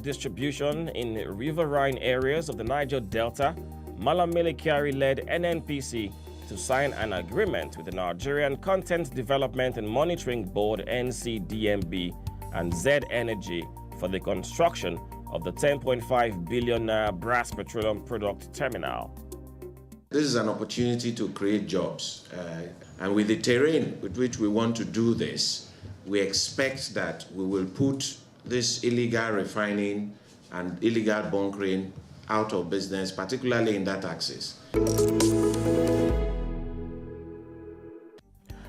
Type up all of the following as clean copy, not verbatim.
distribution in riverine areas of the Niger Delta, Malam Kyari-led NNPC to sign an agreement with the Nigerian Content Development and Monitoring Board (NCDMB) and Z Energy for the construction of the 10.5 billion brass petroleum product terminal. This is an opportunity to create jobs, and with the terrain with which we want to do this, we expect that we will put this illegal refining and illegal bunkering out of business, particularly in that axis.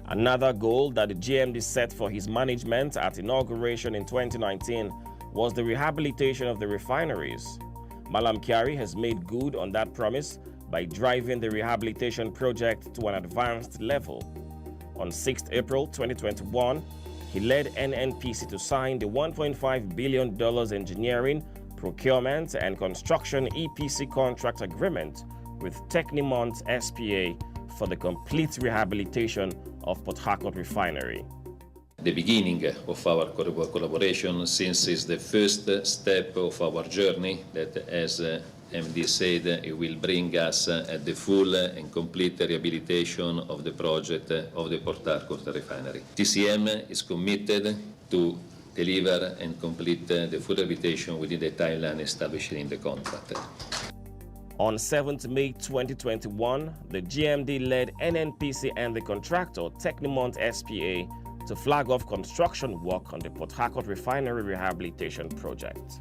Another goal that the JMD set for his management at inauguration in 2019 was the rehabilitation of the refineries. Malam Kyari has made good on that promise by driving the rehabilitation project to an advanced level. On 6 April 2021, he led NNPC to sign the $1.5 billion engineering, procurement and construction EPC contract agreement with Technimont SPA for the complete rehabilitation of Port Harcourt refinery. The beginning of our collaboration, since it's the first step of our journey that, as MD said, it will bring us the full and complete rehabilitation of the project of the Port Harcourt refinery. TCM is committed to deliver and complete the full rehabilitation within the timeline established in the contract. On 7th May 2021, the GMD led NNPC and the contractor Technimont SPA to flag off construction work on the Port Harcourt refinery rehabilitation project.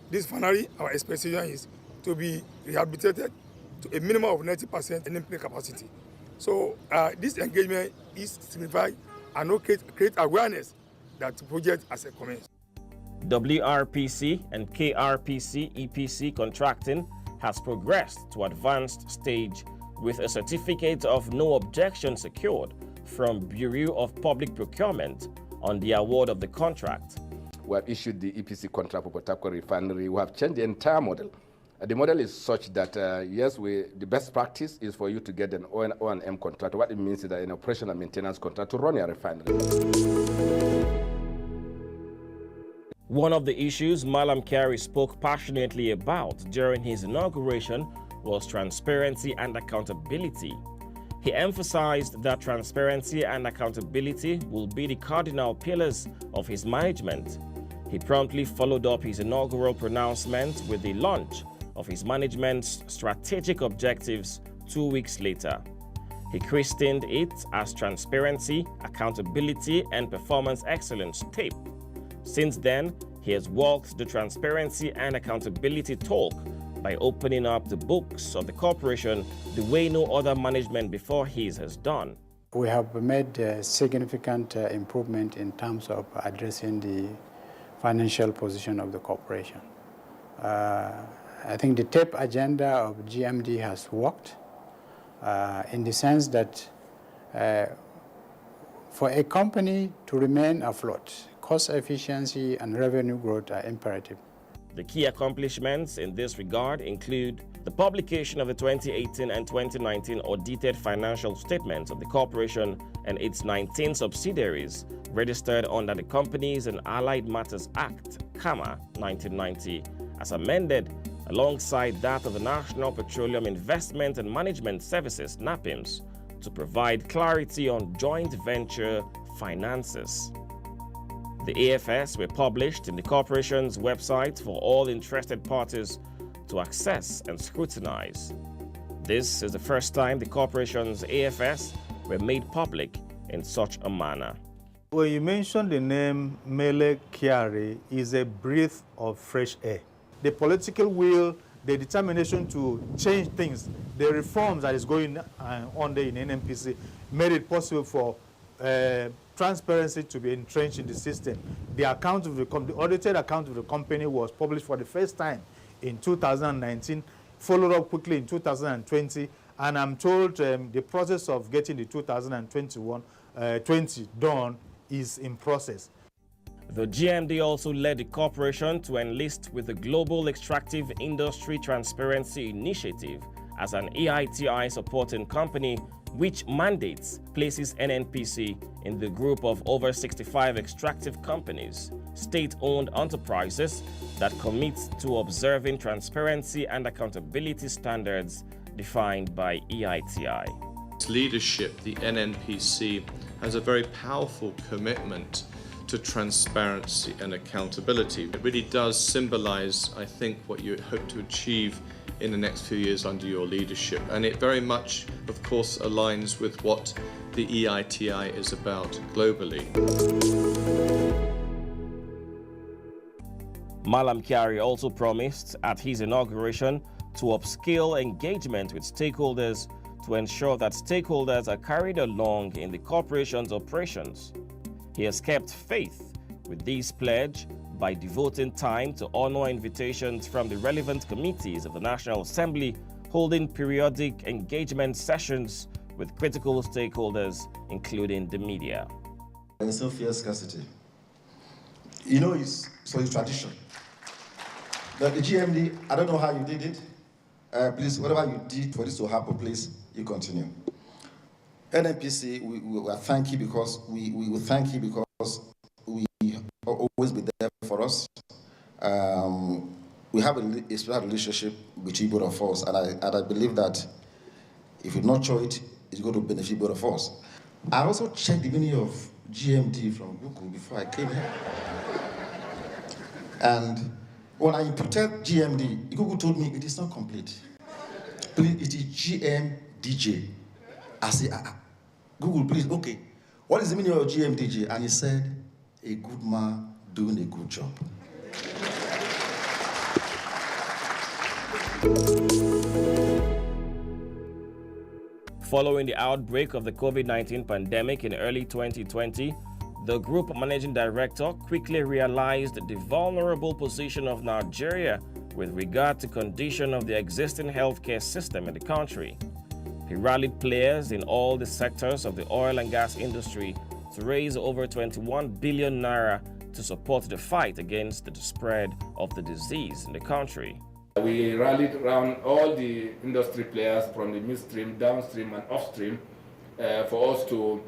This refinery, our expectation is to be rehabilitated to a minimum of 90% NNPC capacity. So this engagement is signified and create awareness that the project has commenced. WRPC and KRPC EPC contracting has progressed to advanced stage with a certificate of no objection secured from Bureau of Public Procurement on the award of the contract. We have issued the EPC contract for Port Harcourt refinery. We have changed the entire model. The model is such that, yes, the best practice is for you to get an O&M contract. What it means is that an operation and maintenance contract to run your refinery. One of the issues Malam Kyari spoke passionately about during his inauguration was transparency and accountability. He emphasized that transparency and accountability will be the cardinal pillars of his management. He promptly followed up his inaugural pronouncement with the launch of his management's strategic objectives 2 weeks later. He christened it as Transparency, Accountability and Performance Excellence Tape. Since then, he has walked the transparency and accountability talk by opening up the books of the corporation the way no other management before his has done. We have made a significant improvement in terms of addressing the financial position of the corporation. I think the TAPE agenda of GMD has worked in the sense that for a company to remain afloat, cost efficiency and revenue growth are imperative. The key accomplishments in this regard include the publication of the 2018 and 2019 audited financial statements of the corporation and its 19 subsidiaries registered under the Companies and Allied Matters Act, CAMA, 1990, as amended alongside that of the National Petroleum Investment and Management Services, NAPIMS, to provide clarity on joint venture finances. The AFS were published in the corporation's website for all interested parties to access and scrutinize. This is the first time the corporation's AFS were made public in such a manner. When you mention the name Mele Kyari, is a breath of fresh air. The political will, the determination to change things, the reforms that is going on there in NNPC made it possible for transparency to be entrenched in the system. The account of the audited account of the company was published for the first time in 2019, followed up quickly in 2020, and I'm told the process of getting the 2020 done is in process. The GMD also led the corporation to enlist with the Global Extractive Industry Transparency Initiative as an EITI supporting company which mandates places NNPC in the group of over 65 extractive companies, state-owned enterprises that commit to observing transparency and accountability standards defined by EITI. Leadership, the NNPC, has a very powerful commitment to transparency and accountability. It really does symbolize, I think, what you hope to achieve in the next few years under your leadership. And it very much, of course, aligns with what the EITI is about globally. Malam Kyari also promised at his inauguration to upscale engagement with stakeholders to ensure that stakeholders are carried along in the corporation's operations. He has kept faith with this pledge by devoting time to honor invitations from the relevant committees of the National Assembly, holding periodic engagement sessions with critical stakeholders, including the media. And so fear scarcity. You know, it's tradition. But the GMD, I don't know how you did it. Please, whatever you did for this to happen, please, you continue. NNPC, we will thank you because we will thank you because we always be there for us. We have a special relationship between both of us, and I believe that if you nurture it, it's going to benefit both of us. I also checked the meaning of GMD from Google before I came here. And when I inputted GMD, Google told me it is not complete. Please, it is GMDJ. I said, Google, please, okay. What is the meaning of GMDJ? And he said, a good man doing a good job. Following the outbreak of the COVID-19 pandemic in early 2020, the group managing director quickly realized the vulnerable position of Nigeria with regard to condition of the existing healthcare system in the country. He rallied players in all the sectors of the oil and gas industry to raise over 21 billion naira to support the fight against the spread of the disease in the country. We rallied around all the industry players from the midstream, downstream and upstream for us to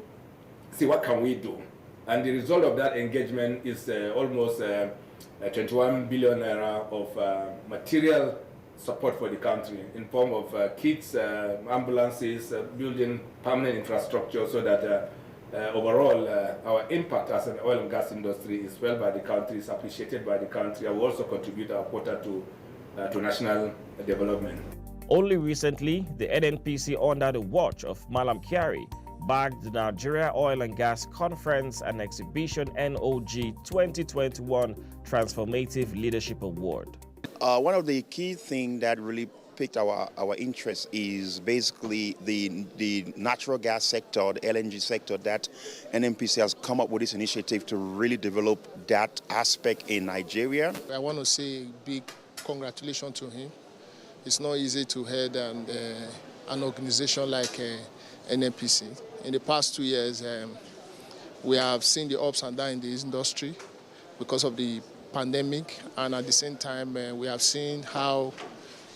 see what can we do. And the result of that engagement is almost 21 billion naira of material support for the country in form of kits, ambulances, building permanent infrastructure so that overall our impact as an oil and gas industry is felt by the country, is appreciated by the country, and we also contribute our quota to national development. Only recently, the NNPC, under the watch of Malam Kyari, bagged the Nigeria Oil and Gas Conference and Exhibition NOG 2021 Transformative Leadership Award. One of the key things that really piqued our interest is basically the natural gas sector, the LNG sector, that NNPC has come up with this initiative to really develop that aspect in Nigeria. I want to say big congratulations to him. It's not easy to head an organization like NNPC. In the past 2 years, we have seen the ups and downs in this industry because of the pandemic, and at the same time, we have seen how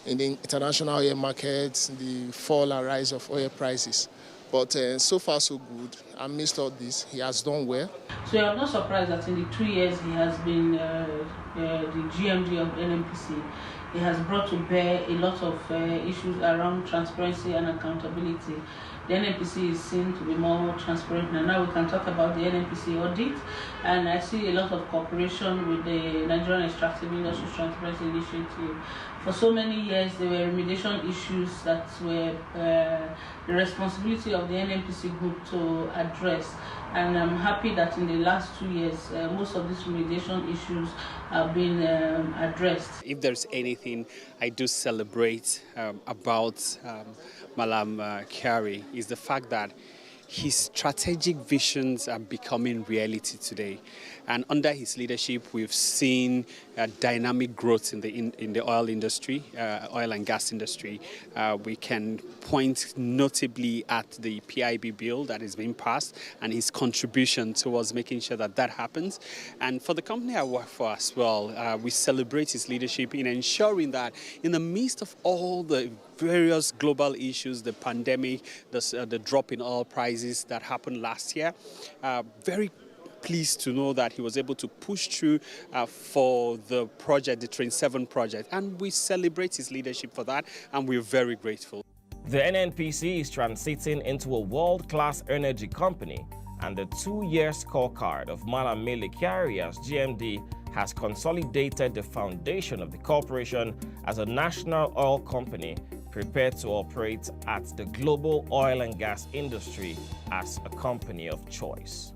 in the international oil markets, the fall and rise of oil prices. But so far, so good. Amidst all this, he has done well. So I'm not surprised that in the 2 years he has been the GMD of NNPC. He has brought to bear a lot of issues around transparency and accountability. The NNPC is seen to be more transparent now we can talk about the NNPC audit, and I see a lot of cooperation with the Nigerian Extractive Industries Transparency Initiative. For so many years, there were remediation issues that were the responsibility of the NNPC group to address. And I'm happy that in the last 2 years, most of these remediation issues have been addressed. If there's anything I do celebrate about Malam Kyari is the fact that his strategic visions are becoming reality today. And under his leadership, we've seen dynamic growth in the oil industry, oil and gas industry. We can point notably at the PIB bill that is being passed and his contribution towards making sure that that happens. And for the company I work for as well, we celebrate his leadership in ensuring that in the midst of all the various global issues, the pandemic, the drop in oil prices that happened last year, very pleased to know that he was able to push through for the project, the Train 7 project. And we celebrate his leadership for that, and we're very grateful. The NNPC is transiting into a world-class energy company, and the 2-year scorecard of Malam Mele Kyari as GMD has consolidated the foundation of the corporation as a national oil company prepared to operate at the global oil and gas industry as a company of choice.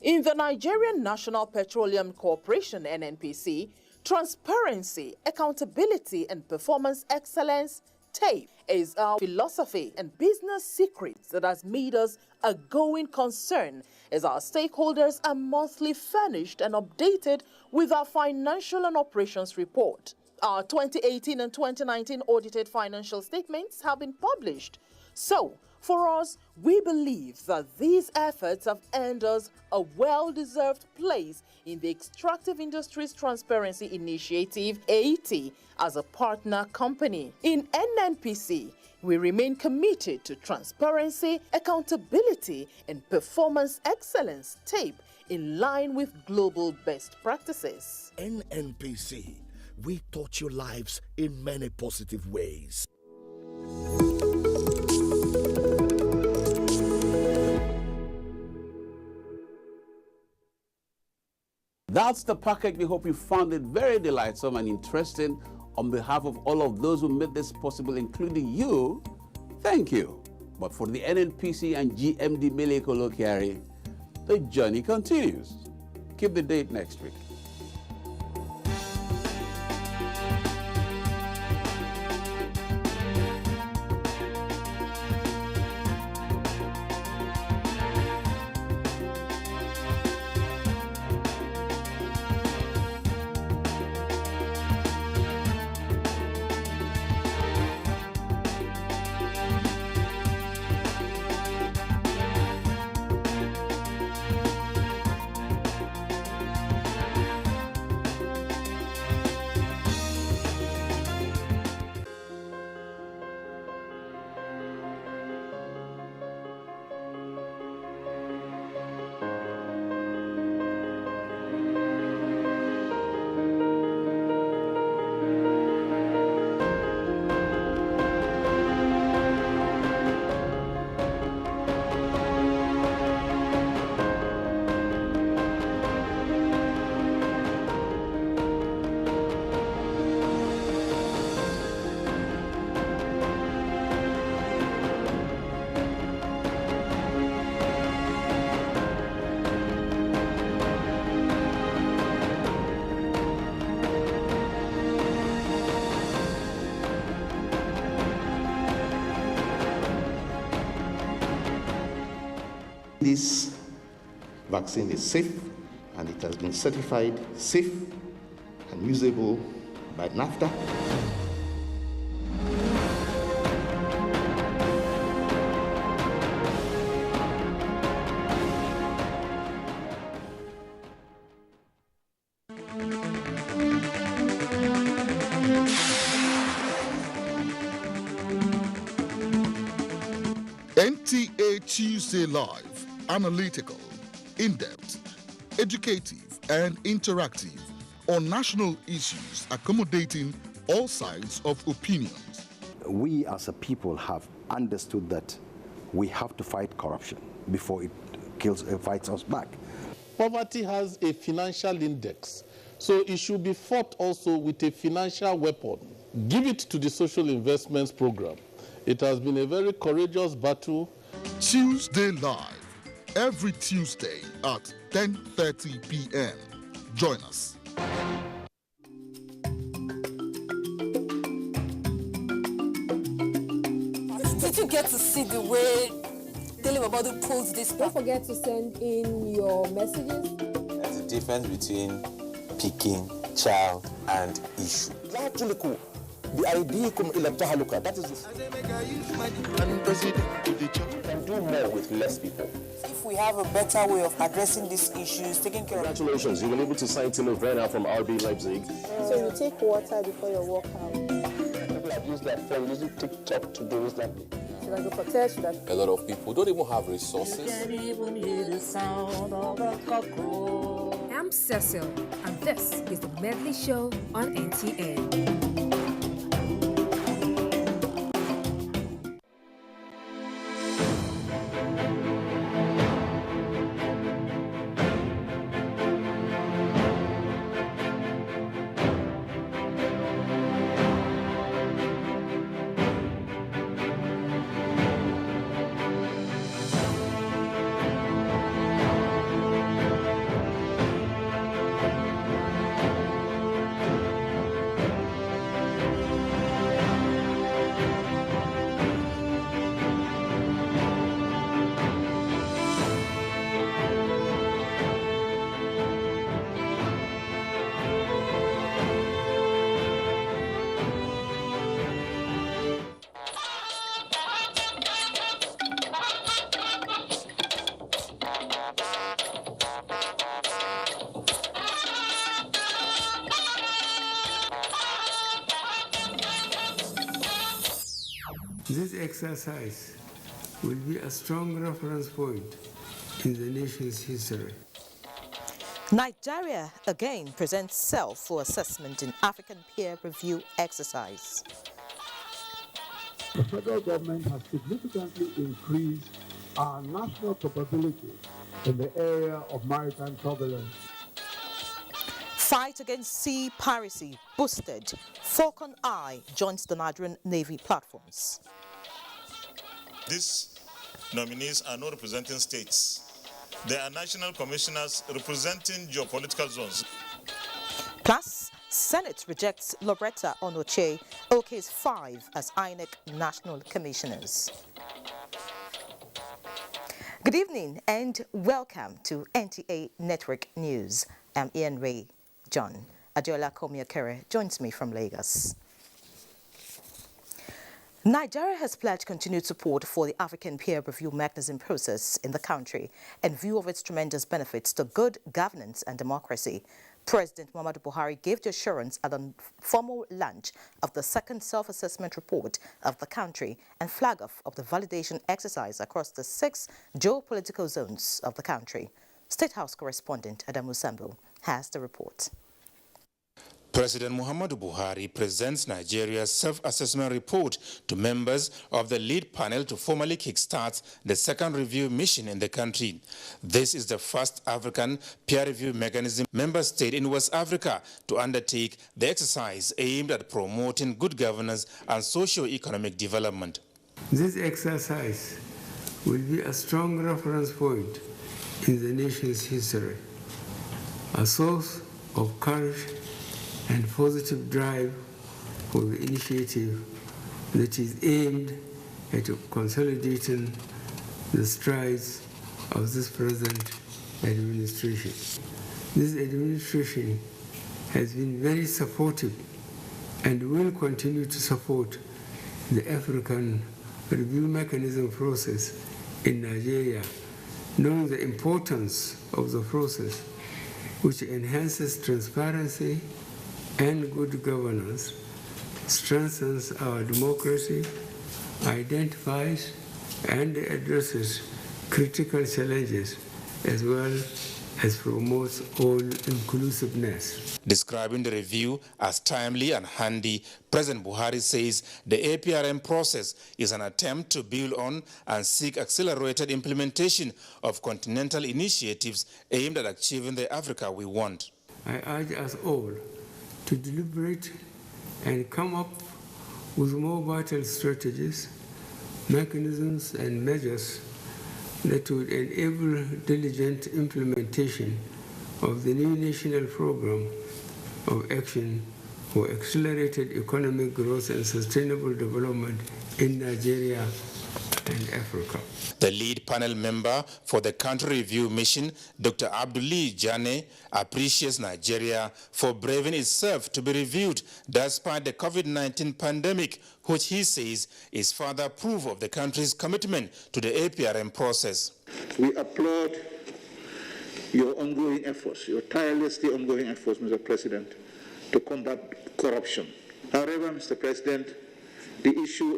In the Nigerian National Petroleum Corporation, NNPC, transparency, accountability, and performance excellence TAPE is our philosophy and business secrets that has made us a going concern as our stakeholders are monthly furnished and updated with our financial and operations report. Our 2018 and 2019 audited financial statements have been published. So, for us, we believe that these efforts have earned us a well-deserved place in the Extractive Industries Transparency Initiative, AT, as a partner company. In NNPC, we remain committed to transparency, accountability, and performance excellence TAPE in line with global best practices. NNPC, we touch your lives in many positive ways. That's the package. We hope you found it very delightsome and interesting. On behalf of all of those who made this possible, including you, thank you. But for the NNPC and GMD Mele Kyari, the journey continues. Keep the date next week. This vaccine is safe and it has been certified safe and usable by NAFTA. NTA Tuesday Live, analytical, in-depth, educative and interactive on national issues accommodating all sides of opinions. We as a people have understood that we have to fight corruption before it fights us back. Poverty has a financial index, so it should be fought also with a financial weapon. Give it to the social investments program. It has been a very courageous battle. Tuesday Live, every Tuesday at 10:30 p.m. Join us. Did you get to see the way tell him about who pulls this. Don't forget to send in your messages. There's a difference between picking, child, and issue. The idea that is you can do more with less people. If we have a better way of addressing these issues, taking care of. Congratulations, you were able to sign Timo Werner from RB Leipzig. So you take water before your workout. People have used that phone, using TikTok to do that. Should I go for test? A lot of people don't even have resources. I'm Cecil, and this is the Medley Show on NTA. This exercise will be a strong reference point in the nation's history. Nigeria again presents self for assessment in African peer review exercise. The federal government has significantly increased our national capability in the area of maritime surveillance. Fight against sea piracy boosted. Falcon Eye joins the Nigerian Navy platforms. These nominees are not representing states. They are national commissioners representing geopolitical zones. Plus, Senate rejects Loretta Onoche, OK's 5 as INEC national commissioners. Good evening and welcome to NTA Network News. I'm Ian Ray. John Adiola Komiakere joins me from Lagos. Nigeria has pledged continued support for the African peer review mechanism process in the country in view of its tremendous benefits to good governance and democracy. President Muhammadu Buhari gave the assurance at the formal launch of the second self-assessment report of the country and flag off of the validation exercise across the 6 geopolitical zones of the country. State House correspondent Adamu Sambo has the report. President Muhammadu Buhari presents Nigeria's self-assessment report to members of the lead panel to formally kickstart the second review mission in the country. This is the first African peer review mechanism member state in West Africa to undertake the exercise aimed at promoting good governance and socio-economic development. This exercise will be a strong reference point in the nation's history, a source of courage and positive drive for the initiative that is aimed at consolidating the strides of this present administration. This administration has been very supportive and will continue to support the African review mechanism process in Nigeria, knowing the importance of the process, which enhances transparency and good governance, strengthens our democracy, identifies and addresses critical challenges, as well as promotes all inclusiveness. Describing the review as timely and handy, President Buhari says the APRM process is an attempt to build on and seek accelerated implementation of continental initiatives aimed at achieving the Africa we want. I urge us all to deliberate and come up with more vital strategies, mechanisms, and measures that would enable diligent implementation of the new national program of action for accelerated economic growth and sustainable development in Nigeria and Africa. The lead panel member for the country review mission, Dr. Abdulli Jane, appreciates Nigeria for braving itself to be reviewed despite the COVID-19 pandemic, which he says is further proof of the country's commitment to the APRM process. We applaud your ongoing efforts, your tirelessly ongoing efforts, Mr. President, to combat corruption. However, Mr. President, the issue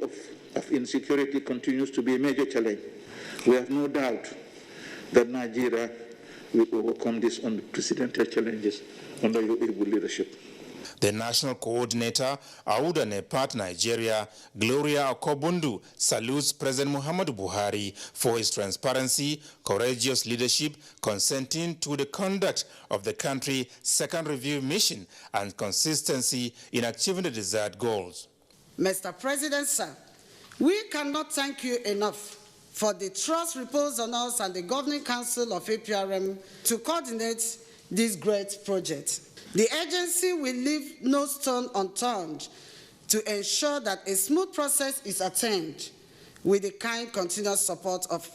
of insecurity continues to be a major challenge. We have no doubt that Nigeria will overcome these unprecedented challenges under your able leadership. The national coordinator, Auda Nepat Nigeria, Gloria Okobundu, salutes President Muhammadu Buhari for his transparency, courageous leadership, consenting to the conduct of the country's second review mission, and consistency in achieving the desired goals. Mr. President, sir, we cannot thank you enough for the trust reposed on us and the Governing Council of APRM to coordinate this great project. The agency will leave no stone unturned to ensure that a smooth process is attained with the kind continuous support of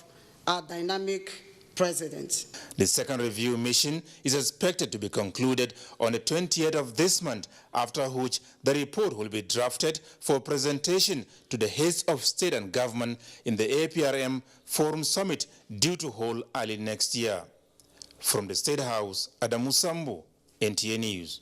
our dynamic President. The second review mission is expected to be concluded on the 28th of this month, after which the report will be drafted for presentation to the heads of state and government in the APRM Forum Summit due to hold early next year. From the State House, Adamu Sambo, NTA News.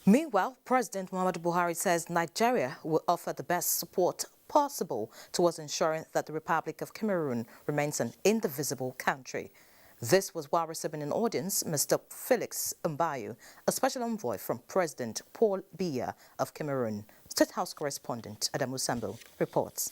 Meanwhile, President Muhammadu Buhari says Nigeria will offer the best support possible towards ensuring that the Republic of Cameroon remains an indivisible country. This was while receiving in audience Mr. Felix Mbayu, a special envoy from President Paul Biya of Cameroon. State House correspondent Adamu Sambo reports.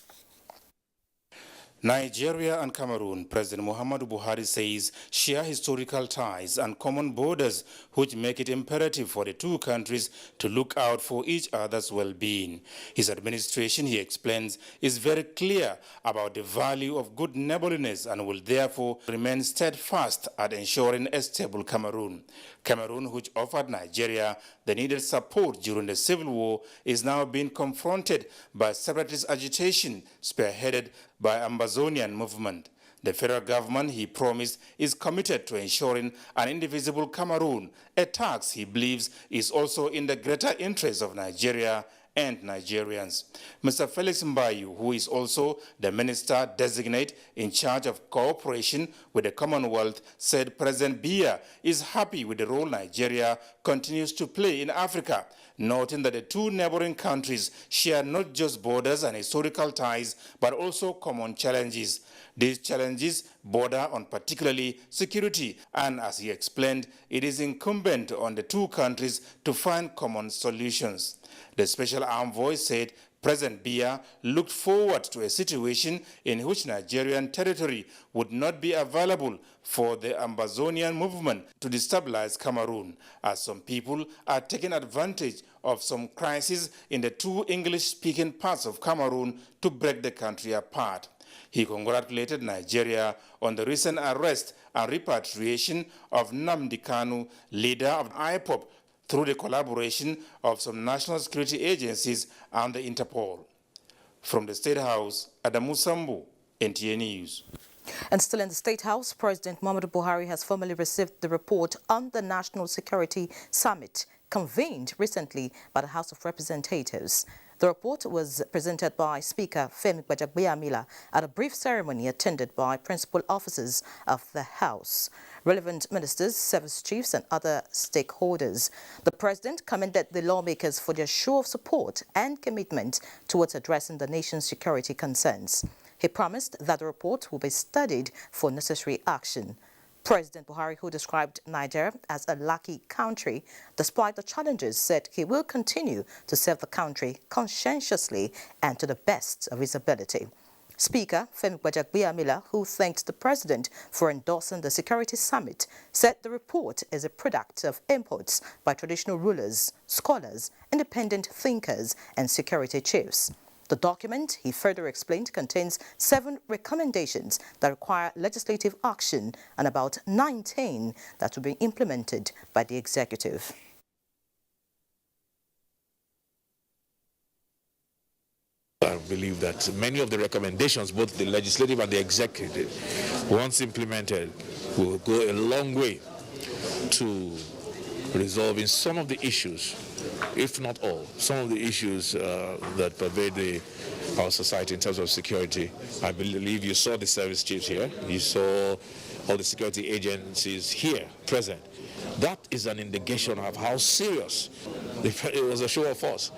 Nigeria and Cameroon, President Muhammadu Buhari says, share historical ties and common borders, which make it imperative for the two countries to look out for each other's well-being. His administration, he explains, is very clear about the value of good neighborliness and will therefore remain steadfast at ensuring a stable Cameroon. Cameroon, which offered Nigeria the needed support during the civil war, is now being confronted by separatist agitation spearheaded by Amazonian movement. The federal government, he promised, is committed to ensuring an indivisible Cameroon, a task he believes is also in the greater interest of Nigeria and Nigerians. Mr. Felix Mbayu, who is also the minister designate in charge of cooperation with the Commonwealth, said President Biya is happy with the role Nigeria continues to play in Africa, noting that the two neighboring countries share not just borders and historical ties, but also common challenges. These challenges border on particularly security, and as he explained, it is incumbent on the two countries to find common solutions. The special envoy said President Biya looked forward to a situation in which Nigerian territory would not be available for the Amazonian movement to destabilize Cameroon, as some people are taking advantage of some crises in the two English-speaking parts of Cameroon to break the country apart. He congratulated Nigeria on the recent arrest and repatriation of Nnamdi Kanu, leader of IPOB, through the collaboration of some national security agencies and the Interpol. From the State House, Adamu Sambu, NTA News. And still in the State House, President Muhammadu Buhari has formally received the report on the National Security Summit convened recently by the House of Representatives. The report was presented by Speaker Femi Gbajagbeamila at a brief ceremony attended by principal officers of the House, relevant ministers, service chiefs and other stakeholders. The President commended the lawmakers for their show of support and commitment towards addressing the nation's security concerns. He promised that the report will be studied for necessary action. President Buhari, who described Nigeria as a lucky country, despite the challenges, said he will continue to serve the country conscientiously and to the best of his ability. Speaker Femi Gbajagbeamila, who thanked the President for endorsing the Security Summit, said the report is a product of inputs by traditional rulers, scholars, independent thinkers and security chiefs. The document, he further explained, contains 7 recommendations that require legislative action and about 19 that will be implemented by the executive. I believe that many of the recommendations, both the legislative and the executive, once implemented, will go a long way to resolving some of the issues, if not all, some of the issues that pervade our society in terms of security. I believe you saw the service chiefs here. You saw all the security agencies here present. That is an indication of how serious it was, a show of force,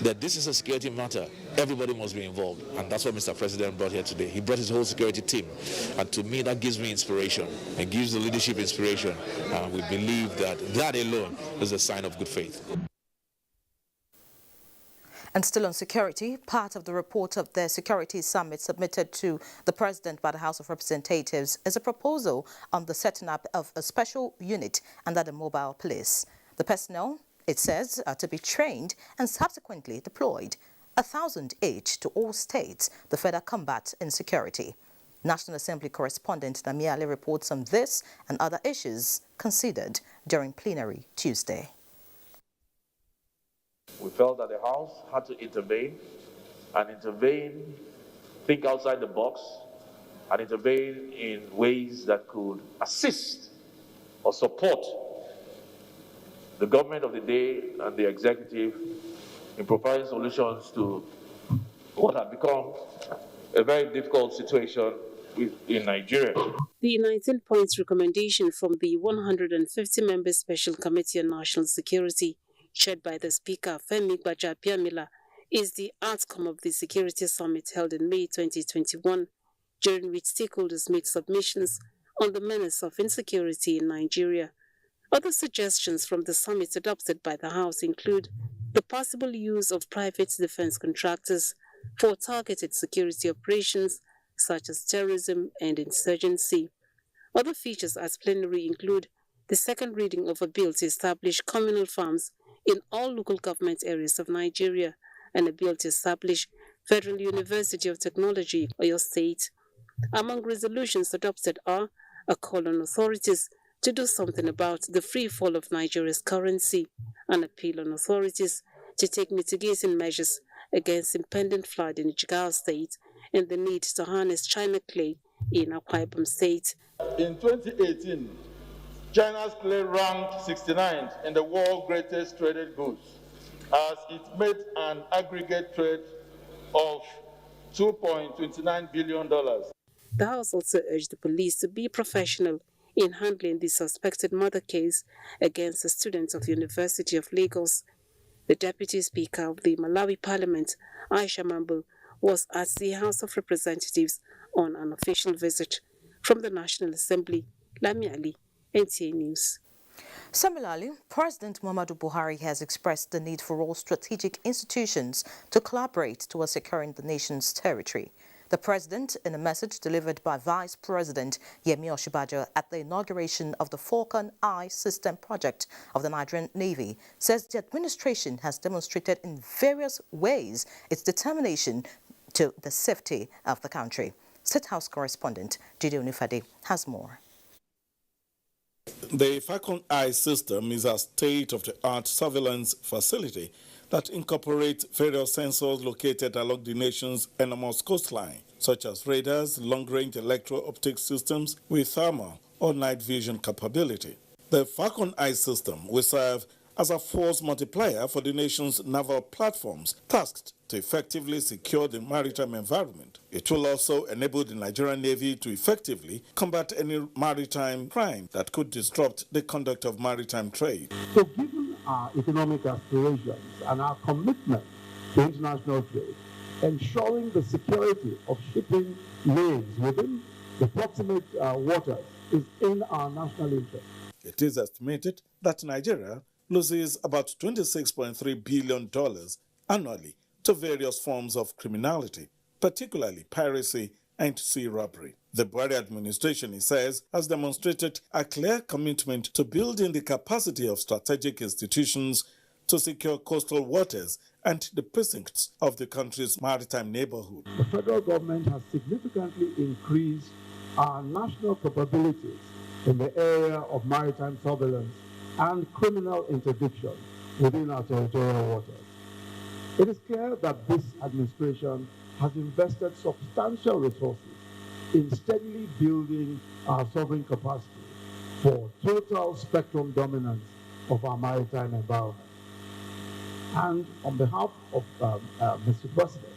that this is a security matter. Everybody must be involved, and that's what Mr. President brought here today. He brought his whole security team, and to me that gives me inspiration. It gives the leadership inspiration, and we believe that that alone is a sign of good faith. And still on security, part of the report of the Security Summit submitted to the President by the House of Representatives is a proposal on the setting up of a special unit under the mobile police. The personnel, it says, are to be trained and subsequently deployed, 1,000 each to all states to further combat insecurity. National Assembly correspondent Namiale reports on this and other issues considered during plenary Tuesday. We felt that the House had to intervene, think outside the box, and intervene in ways that could assist or support the government of the day and the executive in providing solutions to what had become a very difficult situation in Nigeria. The 19 points recommendation from the 150-member Special Committee on National Security, chaired by the Speaker, Femi Gbajabiamila, is the outcome of the Security Summit held in May 2021, during which stakeholders made submissions on the menace of insecurity in Nigeria. Other suggestions from the summit adopted by the House include the possible use of private defense contractors for targeted security operations such as terrorism and insurgency. Other features at plenary include the second reading of a bill to establish communal farms in all local government areas of Nigeria and a bill to establish Federal University of Technology, Oyo State. Among resolutions adopted are a call on authorities to do something about the free fall of Nigeria's currency, an appeal on authorities to take mitigating measures against impending flood in Jigawa State, and the need to harness China clay in Akwa Ibom State. In 2018, China's clay ranked 69th in the world's greatest traded goods, as it made an aggregate trade of $2.29 billion. The House also urged the police to be professional in handling the suspected murder case against a student of the University of Lagos. The Deputy Speaker of the Malawi Parliament, Aisha Mambo, was at the House of Representatives on an official visit. From the National Assembly, Lami Ali, NTA News. Similarly, President Muhammadu Buhari has expressed the need for all strategic institutions to collaborate towards securing the nation's territory. The President, in a message delivered by Vice President Yemi Osinbajo at the inauguration of the Falcon Eye System project of the Nigerian Navy, says the administration has demonstrated in various ways its determination to the safety of the country. State House correspondent Jide Onifade has more. The Falcon Eye system is a state-of-the-art surveillance facility that incorporates various sensors located along the nation's enormous coastline, such as radars, long-range electro-optic systems with thermal or night vision capability. The Falcon Eye system will serve as a force multiplier for the nation's naval platforms tasked to effectively secure the maritime environment. It will also enable the Nigerian Navy to effectively combat any maritime crime that could disrupt the conduct of maritime trade. So given our economic aspirations and our commitment to international trade, ensuring the security of shipping lanes within the proximate waters is in our national interest. It is estimated that Nigeria loses about $26.3 billion annually to various forms of criminality, particularly piracy and sea robbery. The Buhari administration, he says, has demonstrated a clear commitment to building the capacity of strategic institutions to secure coastal waters and the precincts of the country's maritime neighborhood. The federal government has significantly increased our national capabilities in the area of maritime surveillance and criminal interdiction within our territorial waters. It is clear that this administration has invested substantial resources in steadily building our sovereign capacity for total spectrum dominance of our maritime environment. And on behalf of Mr. President,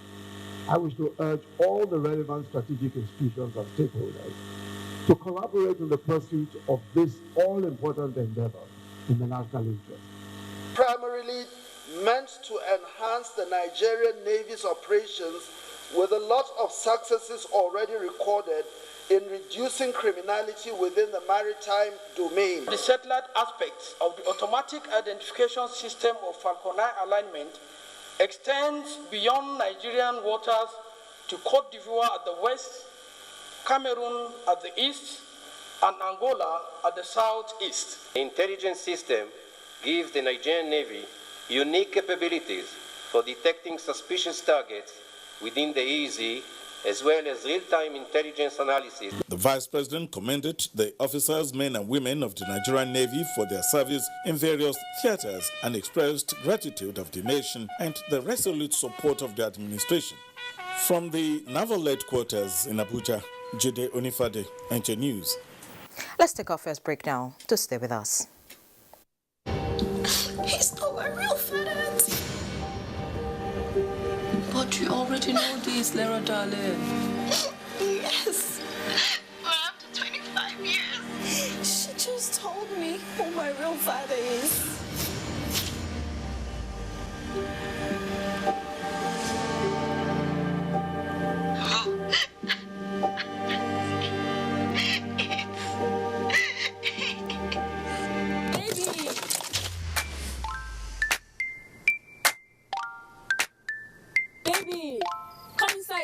I wish to urge all the relevant strategic institutions and stakeholders to collaborate in the pursuit of this all-important endeavor in the national interest. Primarily meant to enhance the Nigerian Navy's operations with a lot of successes already recorded in reducing criminality within the maritime domain. The satellite aspects of the automatic identification system of Falcon 9 alignment extends beyond Nigerian waters to Cote d'Ivoire at the west, Cameroon at the east, and Angola at the southeast. The intelligence system gives the Nigerian Navy unique capabilities for detecting suspicious targets within the EEZ, as well as real-time intelligence analysis. The Vice President commended the officers, men and women of the Nigerian Navy for their service in various theaters and expressed gratitude of the nation and the resolute support of the administration. From the Naval Headquarters in Abuja, Jide Onifade, NTA News. Let's take our first break now. To stay with us. He's not my real father. But you already know this, Lera darling. Yes. But after 25 years, she just told me who my real father is.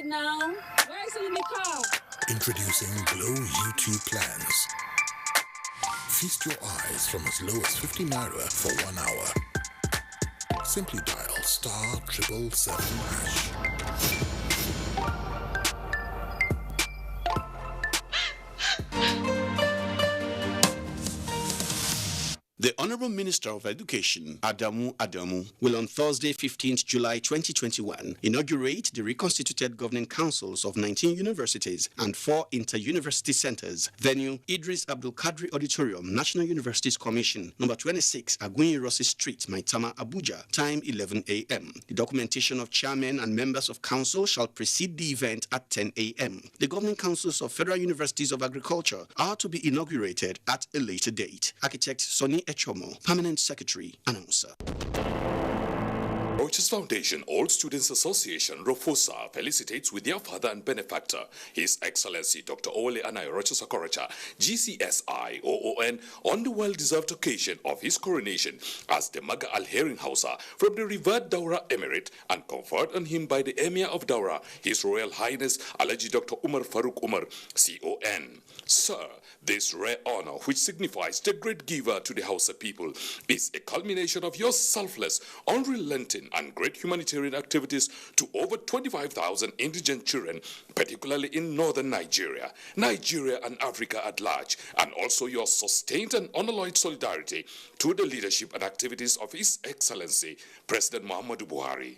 Now, where is it in the car? Introducing Glow U2 plans. Feast your eyes from as low as 50 naira for 1 hour. Simply dial *777#. The Honorable Minister of Education, Adamu, will on Thursday, 15th July 2021, inaugurate the reconstituted governing councils of 19 universities and 4 inter-university centers. Venue, Idris Abdul Kadri Auditorium, National Universities Commission, number 26, Aguiyi Rossi Street, Maitama, Abuja. Time 11 a.m. The documentation of chairmen and members of council shall precede the event at 10 a.m. The governing councils of Federal Universities of Agriculture are to be inaugurated at a later date. Architect Sonny Echomo, Permanent Secretary, announcer. Rochas Foundation All Students Association, Rofosa, felicitates with their father and benefactor, His Excellency Dr. Ole Anai Rochas Okorocha, GCSI OON, on the well-deserved occasion of his coronation as the Maga Al-Herin Hausa from the revered Daura Emirate, and conferred on him by the Emir of Daura, His Royal Highness Alaji Dr. Umar Farooq Umar, CON. Sir, this rare honor, which signifies the great giver to the Hausa people, is a culmination of your selfless, unrelenting, and great humanitarian activities to over 25,000 indigent children, particularly in northern Nigeria, Nigeria and Africa at large, and also your sustained and unalloyed solidarity to the leadership and activities of His Excellency, President Muhammadu Buhari.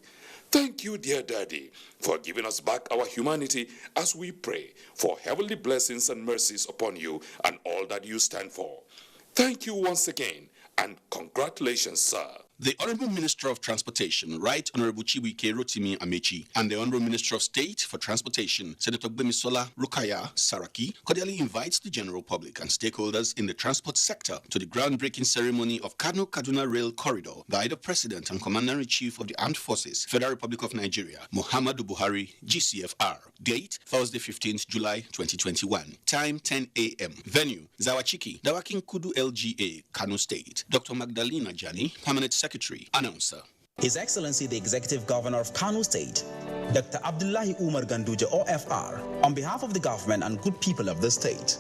Thank you, dear Daddy, for giving us back our humanity as we pray for heavenly blessings and mercies upon you and all that you stand for. Thank you once again, and congratulations, sir. The Honorable Minister of Transportation, Right Honorable Chibuike Rotimi Amechi, and the Honorable Minister of State for Transportation, Senator Gbemisola Rukaya Saraki, cordially invites the general public and stakeholders in the transport sector to the groundbreaking ceremony of Kaduna Rail Corridor by the President and Commander-in-Chief of the Armed Forces, Federal Republic of Nigeria, Muhammadu Buhari, GCFR. Date, Thursday, 15th July 2021. Time, 10 a.m. Venue, Zawachiki, Dawakin Kudu LGA, Kano State. Dr. Magdalena Jani, Permanent Secretary, announcer. His Excellency the Executive Governor of Kano State, Dr. Abdullahi Umar Ganduje, OFR, on behalf of the government and good people of the state,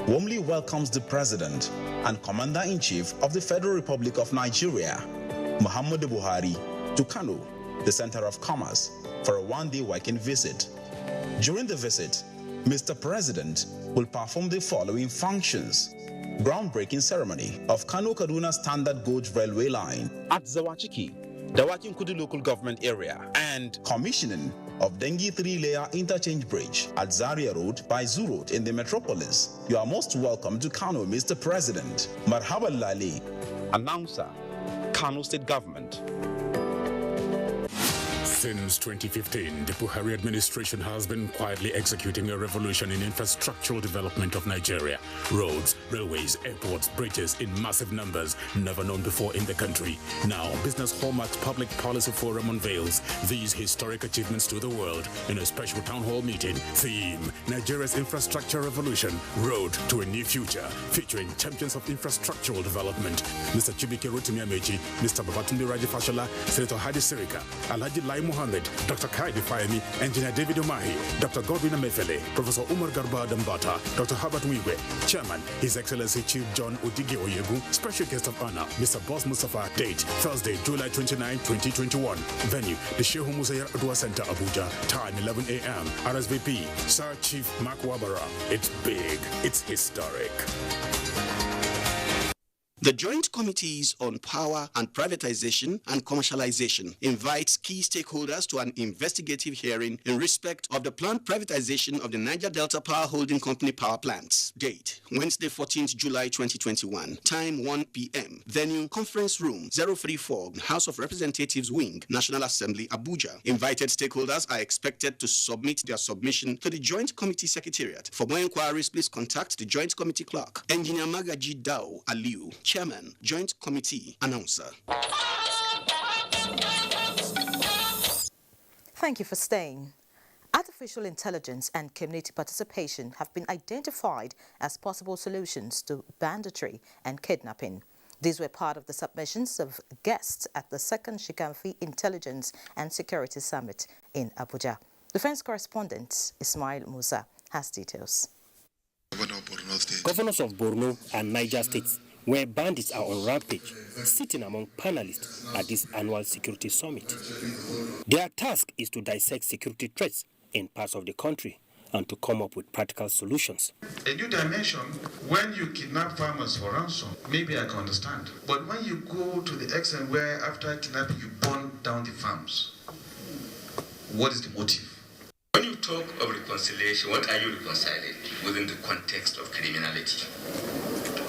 warmly welcomes the President and Commander-in-Chief of the Federal Republic of Nigeria, Muhammadu Buhari, to Kano, the center of commerce, for a one-day working visit. During the visit, Mr. President will perform the following functions: groundbreaking ceremony of Kano-Kaduna Standard Gauge Railway Line at Zawachiki, Dawakin Kudu local government area, and commissioning of Dengi 3-layer interchange bridge at Zaria Road by Zoo Road in the metropolis. You are most welcome to Kano, Mr. President. Marhaba Lali. Announcer, Kano State Government. Since 2015, the Buhari administration has been quietly executing a revolution in infrastructural development of Nigeria. Roads, railways, airports, bridges in massive numbers, never known before in the country. Now, Business Hallmark's Public Policy Forum unveils these historic achievements to the world in a special town hall meeting. Theme: Nigeria's Infrastructure Revolution, Road to a New Future, featuring champions of infrastructural development, Mr. Chibike Rotimi Amechi, Mr. Babatunde Raji Fashola, Senator Hadi Sirika, Alhaji Lai Mohammed, Dr. Kaidi Fayemi, Engineer David Omahi, Dr. Godwin Amefele, Professor Umar Garba Dambata, Dr. Herbert Mwigwe, Chairman, His Excellency Chief John Odige Oyegu, Special Guest of Honor, Mr. Boss Mustafa. Date: Thursday, July 29, 2021. Venue: the Shehu Musayar Adwa Center, Abuja. Time: 11 a.m. RSVP: Sir Chief Mark Wabara. It's big. It's historic. The Joint Committees on Power and Privatization and Commercialization invites key stakeholders to an investigative hearing in respect of the planned privatization of the Niger Delta Power Holding Company power plants. Date: Wednesday, 14th July 2021. Time: 1 p.m. Venue: Conference Room 034, House of Representatives Wing, National Assembly, Abuja. Invited stakeholders are expected to submit their submission to the Joint Committee Secretariat. For more inquiries, please contact the Joint Committee Clerk, Engineer Magaji Dao Aliu, Chairman, Joint Committee. Announcer. Thank you for staying. Artificial intelligence and community participation have been identified as possible solutions to banditry and kidnapping. These were part of the submissions of guests at the second Shikamfi Intelligence and Security Summit in Abuja. Defense correspondent Ismail Musa has details. Governors of Borno and Niger states, where bandits are on rampage, sitting among panelists at this annual security summit. Their task is to dissect security threats in parts of the country and to come up with practical solutions. A new dimension: when you kidnap farmers for ransom, maybe I can understand. But when you go to the extent where after kidnapping you burn down the farms, what is the motive? When you talk of reconciliation, what are you reconciling within the context of criminality?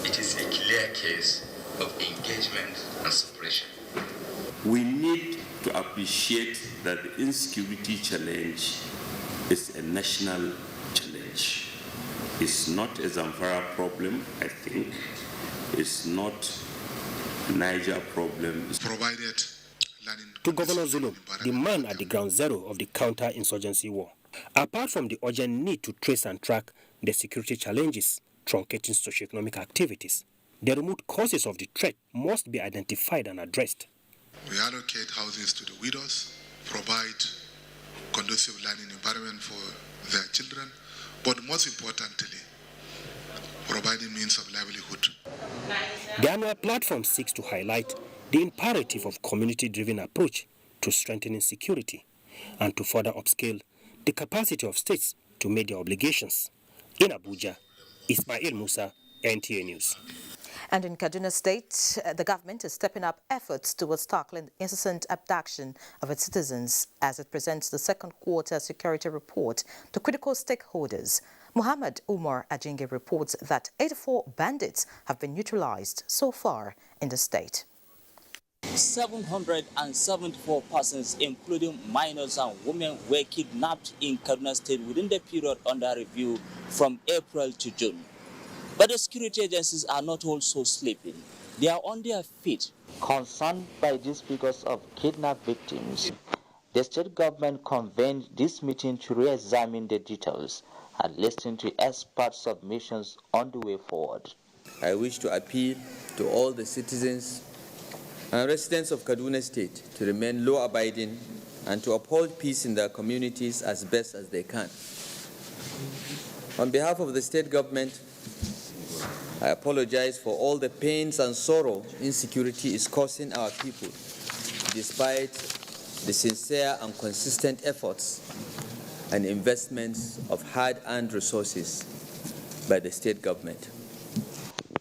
It is a clear case of engagement and suppression. We need to appreciate that the insecurity challenge is a national challenge. It's not a Zamfara problem, I think. It's not a Niger problem. Provided to Governor Zulu, the man at the ground zero of the counter-insurgency war. Apart from the urgent need to trace and track the security challenges truncating socioeconomic activities, the root causes of the threat must be identified and addressed. We allocate houses to the widows, provide conducive learning environment for their children, but most importantly, providing means of livelihood. The annual platform seeks to highlight the imperative of community-driven approach to strengthening security and to further upscale the capacity of states to meet their obligations. In Abuja, Ismail Musa, NTA News. And in Kaduna State, the government is stepping up efforts towards tackling incessant abduction of its citizens as it presents the second quarter security report to critical stakeholders. Muhammad Umar Ajinge reports that 84 bandits have been neutralized so far in the state. 774 persons, including minors and women, were kidnapped in Kaduna State within the period under review from April to June. But the security agencies are not also sleeping. They are on their feet. Concerned by these figures of kidnapped victims, the state government convened this meeting to re-examine the details and listen to expert submissions on the way forward. I wish to appeal to all the citizens and residents of Kaduna State to remain law-abiding and to uphold peace in their communities as best as they can. On behalf of the state government, I apologize for all the pains and sorrow insecurity is causing our people, despite the sincere and consistent efforts and investments of hard-earned resources by the state government.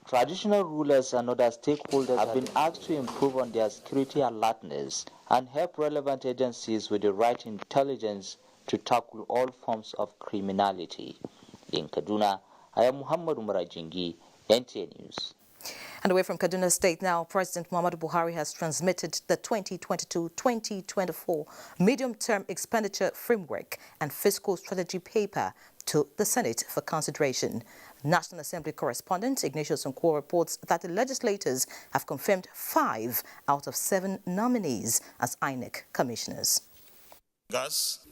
Traditional rulers and other stakeholders have been asked to improve on their security alertness and help relevant agencies with the right intelligence to tackle all forms of criminality. In Kaduna, I am Muhammad Umarajingi, NTA News. And away from Kaduna State now, President Muhammadu Buhari has transmitted the 2022-2024 medium-term expenditure framework and fiscal strategy paper to the Senate for consideration. National Assembly correspondent Ignatius Nkwo reports that the legislators have confirmed 5 out of 7 nominees as INEC commissioners.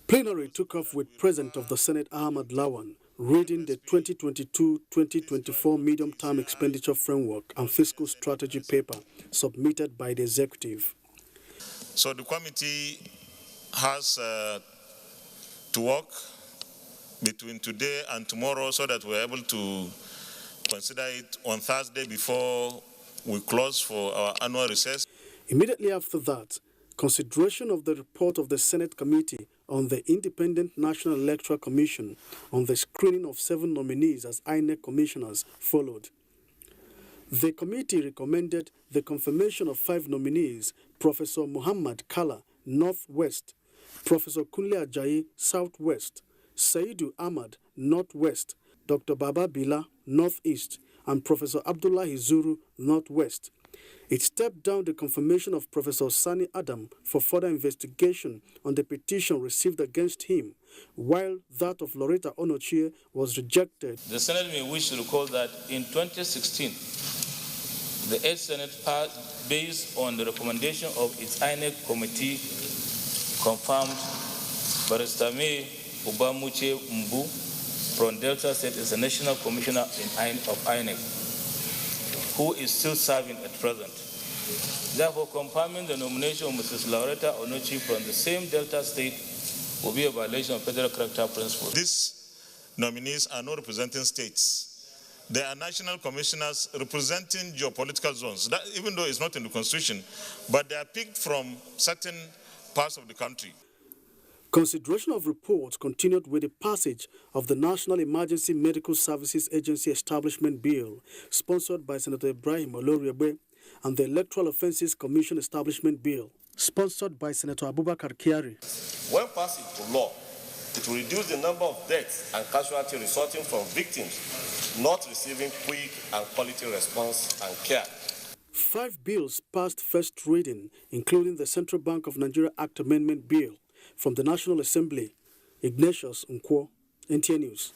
Plenary took off with President of the Senate Ahmad Lawan reading the 2022-2024 medium-term expenditure framework and fiscal strategy paper submitted by the executive. So the committee has to work between today and tomorrow so that we're able to consider it on Thursday before we close for our annual recess. Immediately after that, consideration of the report of the Senate Committee on the Independent National Electoral Commission on the screening of 7 nominees as INEC commissioners followed. The committee recommended the confirmation of 5 nominees: Professor Muhammad Kala, Northwest; Professor Kunle Ajayi, Southwest; Saidu Ahmad, Northwest; Dr. Baba Bila, Northeast; and Professor Abdullah Zuru, Northwest. It stepped down the confirmation of Professor Sani Adam for further investigation on the petition received against him, while that of Loretta Onochie was rejected. The Senate may wish to recall that in 2016, the 8th Senate passed, based on the recommendation of its INEC committee, confirmed Barrister May Ubamuche Mbu from Delta State as the National Commissioner of INEC, who is still serving at present. Therefore, confirming the nomination of Mrs. Loretta Onochie from the same Delta State will be a violation of federal character principles. These nominees are not representing states. They are national commissioners representing geopolitical zones, that, even though it's not in the Constitution, but they are picked from certain parts of the country. Consideration of reports continued with the passage of the National Emergency Medical Services Agency Establishment Bill, sponsored by Senator Ibrahim Oloriegbe, and the Electoral Offences Commission Establishment Bill, sponsored by Senator Abubakar Kyari. When passed into law, it will reduce the number of deaths and casualties resulting from victims not receiving quick and quality response and care. 5 bills passed first reading, including the Central Bank of Nigeria Act Amendment Bill. From the National Assembly, Ignatius Nkwo, NTA News.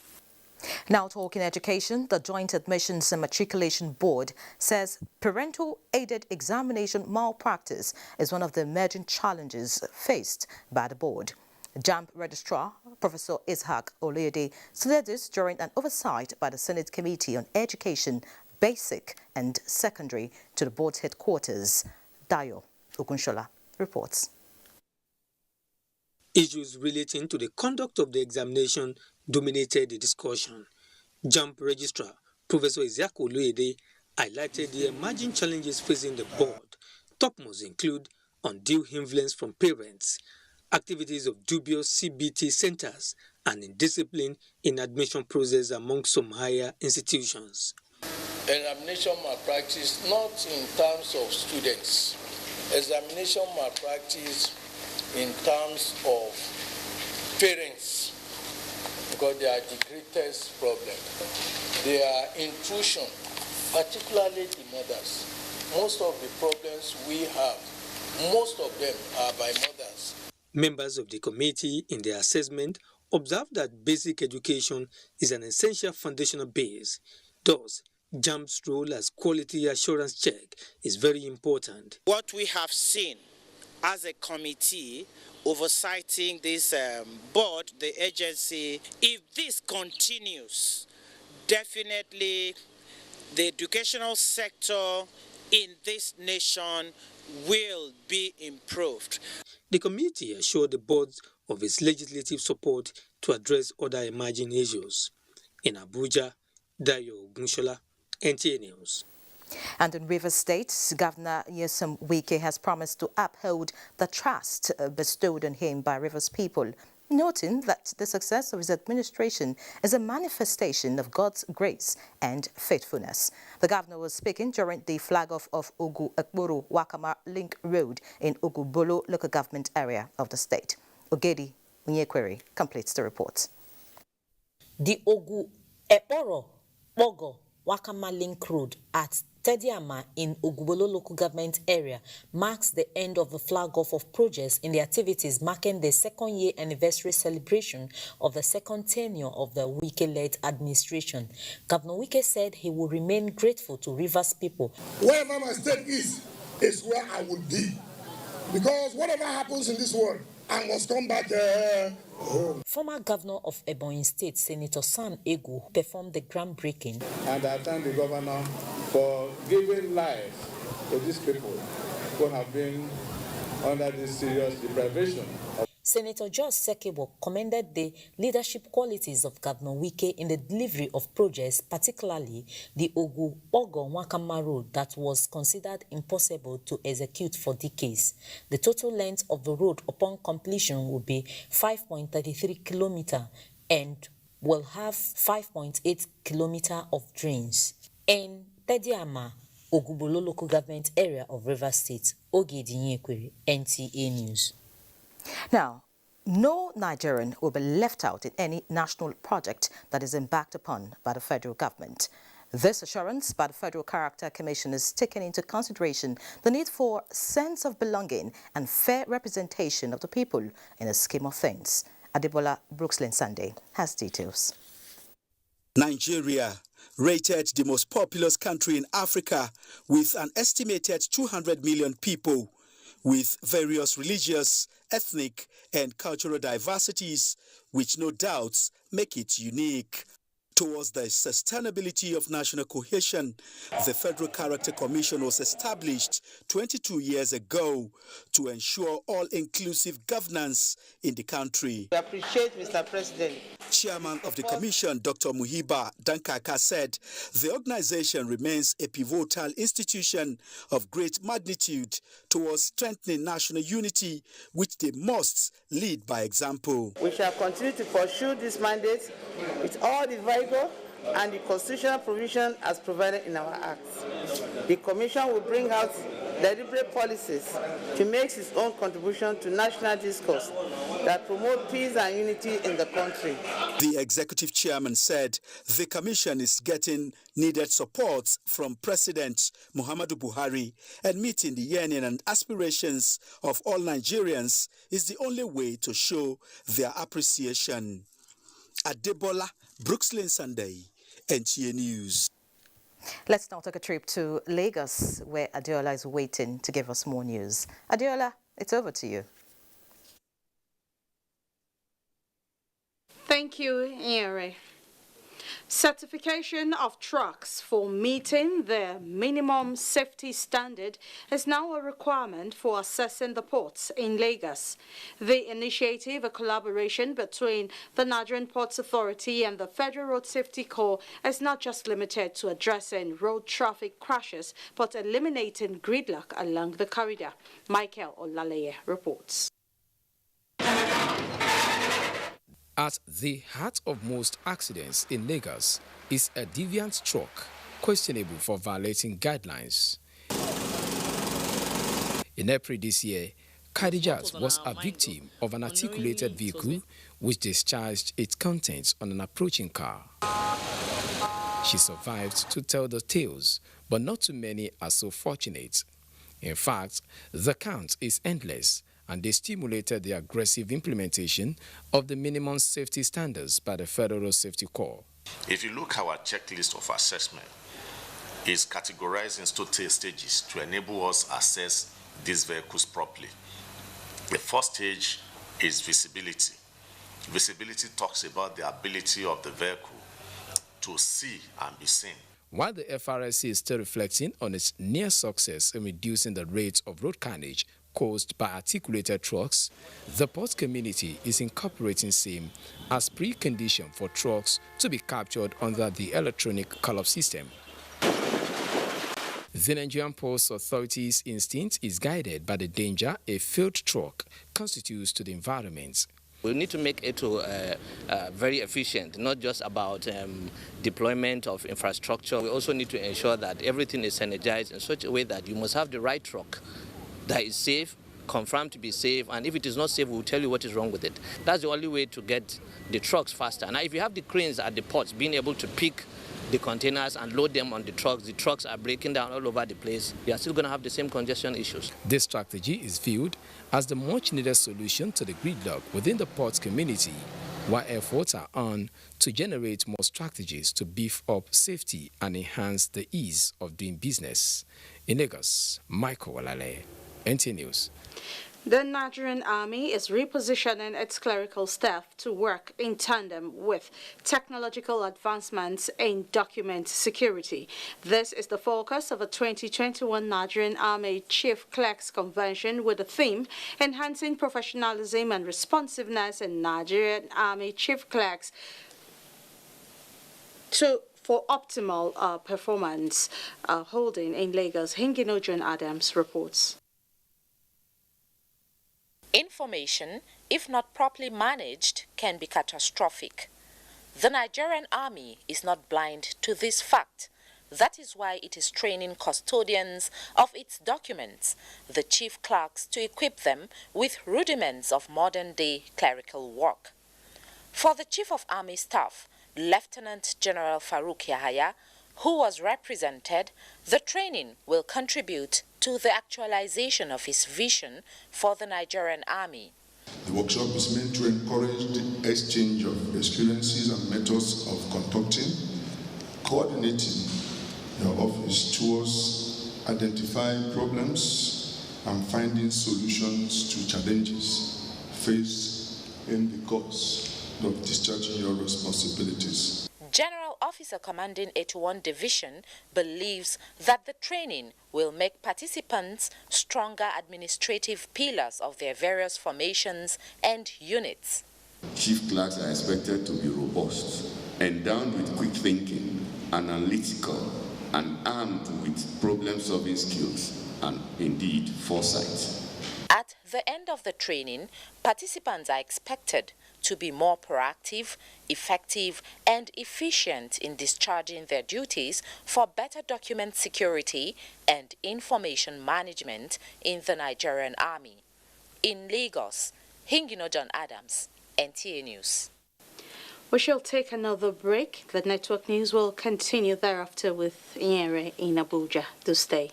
Now talking education, the Joint Admissions and Matriculation Board says parental aided examination malpractice is one of the emerging challenges faced by the board. JAMB Registrar Professor Ishaq Oluyede said this during an oversight by the Senate Committee on Education, Basic and Secondary to the board's headquarters. Dayo Ogunshola reports. Issues relating to the conduct of the examination dominated the discussion. JAMB Registrar Professor Ishaq Oluyede highlighted the emerging challenges facing the board. Topmost include undue influence from parents, activities of dubious CBT centers, and indiscipline in admission process among some higher institutions. Examination malpractice, not in terms of students. Examination malpractice in terms of parents, because they are the greatest problem. They are intrusion, particularly the mothers. Most of the problems we have, most of them are by mothers. Members of the committee, in their assessment, observed that basic education is an essential foundational base. Thus, JAMB's role as quality assurance check is very important. What we have seen as a committee oversighting this board, the agency, if this continues, definitely the educational sector in this nation will be improved. The committee assured the board of its legislative support to address other emerging issues. In Abuja, Dayo Ogunshola, NTA News. And in Rivers State, Governor Nyesom Wike has promised to uphold the trust bestowed on him by Rivers people noting that the success of his administration is a manifestation of God's grace and faithfulness. The governor was speaking during the flag-off of Ogu-Ekporo-Wakama Link Road in Ogubolo local government area of the state. Ogedi Unyekwere completes the report. The Ogu-Ekporo-Wakama Link Road at Tediama in Ogubolo local government area marks the end of the flag-off of projects in the activities marking the second-year anniversary celebration of the second tenure of the Wike-led administration. Governor Wike said he will remain grateful to Rivers people. Wherever my state is where I will be. Because whatever happens in this world, I must come back home. Former governor of Ebonyi State, Senator Sam Egu, performed the groundbreaking. And I thank the governor for giving life to these people who have been under this serious deprivation. Senator George Sekebo commended the leadership qualities of Governor Wike in the delivery of projects, particularly the Ogu-Wakama Road that was considered impossible to execute for decades. The total length of the road upon completion will be 5.33 kilometers and will have 5.8 kilometers of drains. In Tediama, Ogubolo local government area of Rivers State, Ogedi Unyekwere, NTA News. Now, no Nigerian will be left out in any national project that is embarked upon by the federal government. This assurance by the Federal Character Commission is taking into consideration the need for sense of belonging and fair representation of the people in the scheme of things. Adebola Brooks-Linsande has details. Nigeria, rated the most populous country in Africa with an estimated 200 million people, with various religious, ethnic, and cultural diversities, which no doubt make it unique. Towards the sustainability of national cohesion, the Federal Character Commission was established 22 years ago to ensure all-inclusive governance in the country. We appreciate, Mr. President. Chairman of the Commission, Dr. Muhiba Dankaka, said the organization remains a pivotal institution of great magnitude towards strengthening national unity, which they must lead by example. We shall continue to pursue this mandate with all the vigor and the constitutional provision as provided in our acts. The Commission will bring out deliberate policies to make its own contribution to national discourse that promote peace and unity in the country. The executive chairman said the commission is getting needed support from President Muhammadu Buhari, and meeting the yearning and aspirations of all Nigerians is the only way to show their appreciation. Adebola Brooks-Linsande, NTA News. Let's now take a trip to Lagos, where Adeola is waiting to give us more news. Adeola, it's over to you. Thank you, Ere. Certification of trucks for meeting the minimum safety standard is now a requirement for accessing the ports in Lagos. The initiative, a collaboration between the Nigerian Ports Authority and the Federal Road Safety Corps, is not just limited to addressing road traffic crashes, but eliminating gridlock along the corridor. Michael Olaleye reports. At the heart of most accidents in Lagos is a deviant truck, questionable for violating guidelines. In April this year, Khadijat was a victim of an articulated vehicle which discharged its contents on an approaching car. She survived to tell the tales, but not too many are so fortunate. In fact, the count is endless, and they stimulated the aggressive implementation of the minimum safety standards by the Federal Safety Corps. If you look at our checklist of assessment, it's categorized into 2 stages to enable us to assess these vehicles properly. The first stage is visibility. Visibility talks about the ability of the vehicle to see and be seen. While the FRSC is still reflecting on its near success in reducing the rates of road carnage caused by articulated trucks, the port community is incorporating same as precondition for trucks to be captured under the electronic call-up system. The Nigerian Ports Authority's instinct is guided by the danger a failed truck constitutes to the environment. We need to make it very efficient, not just about deployment of infrastructure. We also need to ensure that everything is energized in such a way that you must have the right truck that is safe, confirmed to be safe, and if it is not safe, we'll tell you what is wrong with it. That's the only way to get the trucks faster. Now, if you have the cranes at the ports being able to pick the containers and load them on the trucks are breaking down all over the place, you are still going to have the same congestion issues. This strategy is viewed as the much-needed solution to the gridlock within the ports community, while efforts are on to generate more strategies to beef up safety and enhance the ease of doing business. In Lagos, Michael Walale, NTA News. The Nigerian Army is repositioning its clerical staff to work in tandem with technological advancements in document security. This is the focus of a 2021 Nigerian Army Chief Clerks Convention with the theme Enhancing Professionalism and Responsiveness in Nigerian Army Chief Clerks for optimal performance, holding in Lagos. Hinginojan Adams reports. Information, if not properly managed, can be catastrophic. The Nigerian Army is not blind to this fact. That is why it is training custodians of its documents, the chief clerks, to equip them with rudiments of modern-day clerical work. For the Chief of Army Staff, Lieutenant General Farouk Yahaya, who was represented, the training will contribute to the actualization of his vision for the Nigerian Army. The workshop is meant to encourage the exchange of experiences and methods of conducting, coordinating your office towards identifying problems and finding solutions to challenges faced in the course of discharging your responsibilities. General Officer Commanding 81 Division believes that the training will make participants stronger administrative pillars of their various formations and units. Chief clerks are expected to be robust, endowed with quick thinking, analytical, and armed with problem-solving skills and, indeed, foresight. At the end of the training, participants are expected to be more proactive, effective, and efficient in discharging their duties for better document security and information management in the Nigerian Army. In Lagos, Hinginojan Adams, NTA News. We shall take another break. The network news will continue thereafter with Iere in Abuja. Do stay.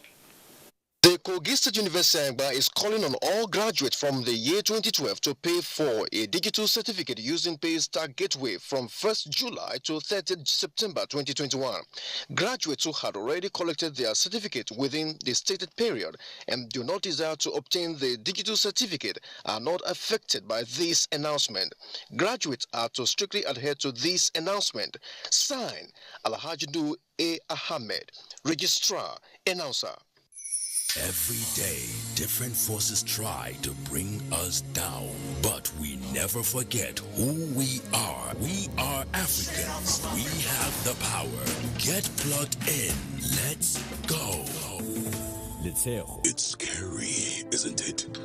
The Kogi State University is calling on all graduates from the year 2012 to pay for a digital certificate using PayStar Gateway from 1st July to 30th September 2021. Graduates who had already collected their certificate within the stated period and do not desire to obtain the digital certificate are not affected by this announcement. Graduates are to strictly adhere to this announcement. Signed, Alhajdu A. Ahmed, Registrar, Announcer. Every day, different forces try to bring us down, but we never forget who we are. We are Africans. We have the power. Get plugged in. Let's go. It's scary, isn't it?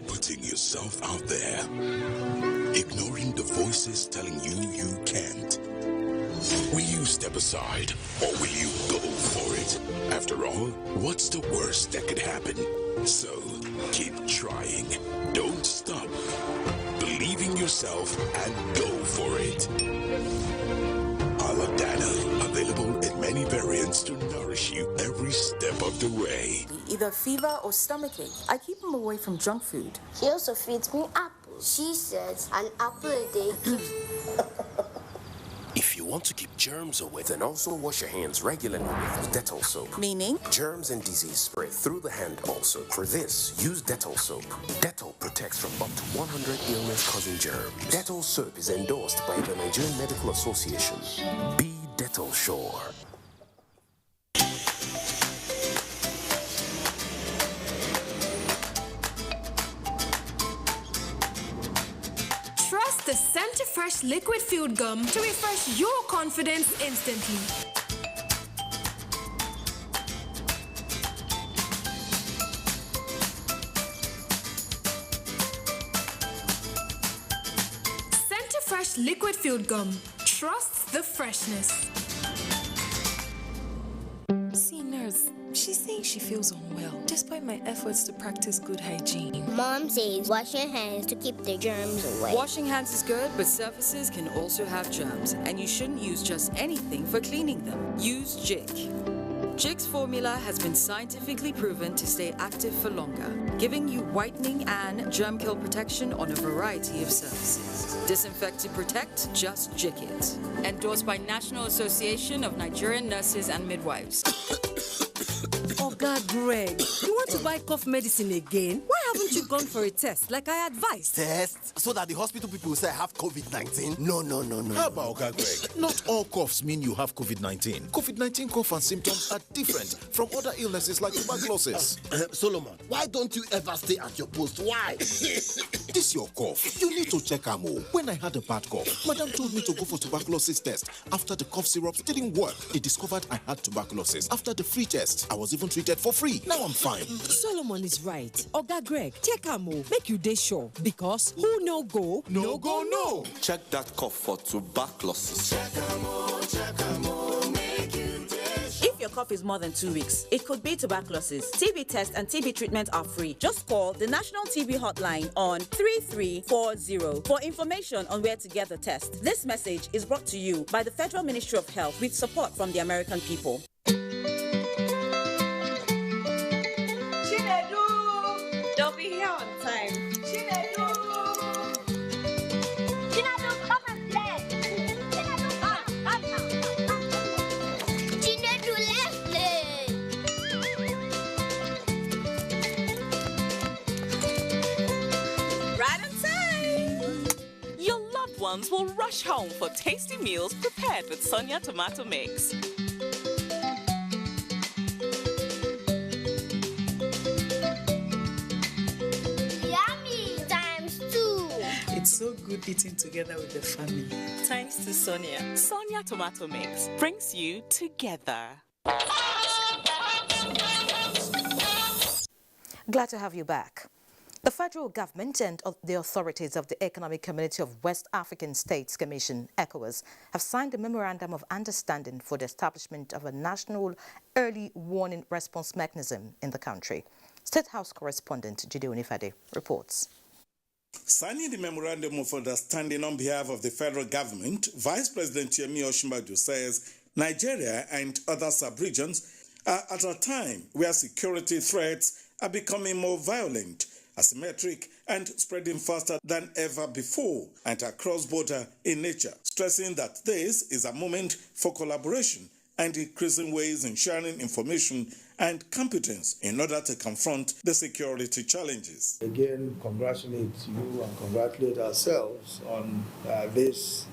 Putting yourself out there, ignoring the voices telling you you can't. Will you step aside, or will you go for it? After all, what's the worst that could happen? So, keep trying. Don't stop. Believe in yourself and go for it. Aladana, available in many variants to nourish you every step of the way. Either fever or stomachache. I keep him away from junk food. She also feeds me apples. She says an apple a day keeps... If you want to keep germs away, then also wash your hands regularly with Dettol soap. Meaning? Germs and disease spread through the hand also. For this, use Dettol soap. Dettol protects from up to 100 illness-causing germs. Dettol soap is endorsed by the Nigerian Medical Association. Be Dettol sure. The Center Fresh Liquid Food Gum to refresh your confidence instantly. fresh liquid field gum. Trust the freshness. See, nurse, she's saying she feels unwell despite my efforts to practice good hygiene. Mom says wash your hands to keep the germs away. Washing hands is good, but surfaces can also have germs, and you shouldn't use just anything for cleaning them. Use Jik. Jik's formula has been scientifically proven to stay active for longer, giving you whitening and germ kill protection on a variety of surfaces. Disinfect to protect, just Jik it. Endorsed by National Association of Nigerian Nurses and Midwives. Oh God, Greg, you want to buy cough medicine again? Why haven't you gone for a test like I advised? Test? So that the hospital people will say I have COVID-19? No. How about Greg? Not all coughs mean you have COVID-19. COVID-19 cough and symptoms are different from other illnesses like tuberculosis. Solomon, why don't you ever stay at your post? Why? This your cough. You need to check Amo. When I had a bad cough, Madam told me to go for tuberculosis test. After the cough syrups didn't work, they discovered I had tuberculosis. After the free test, I was even treated for free. Now I'm fine. Solomon is right. Oga Greg, check Amo. Make you dey sure. Because who no go, no go, no. Check that cough for tuberculosis. If your cough is more than 2 weeks, it could be tuberculosis. TB tests and TB treatment are free. Just call the National TB Hotline on 3340 for information on where to get the test. This message is brought to you by the Federal Ministry of Health with support from the American people. They'll be here on time. Chinedu, come and play. Chinedu, let's play. Right on time. Your loved ones will rush home for tasty meals prepared with Sonia tomato mix. It's so good eating together with the family. Thanks to Sonia. Sonia tomato mix brings you together. Glad to have you back. The federal government and the authorities of the Economic Community of West African States Commission, ECOWAS, have signed a memorandum of understanding for the establishment of a national early warning response mechanism in the country. State House correspondent Gideon Ifade reports. Signing the Memorandum of Understanding on behalf of the federal government, Vice President Yemi Osinbajo says Nigeria and other sub-regions are at a time where security threats are becoming more violent, asymmetric, and spreading faster than ever before and are cross-border in nature, stressing that this is a moment for collaboration and increasing ways in sharing information and competence in order to confront the security challenges. Again, congratulate you and congratulate ourselves on this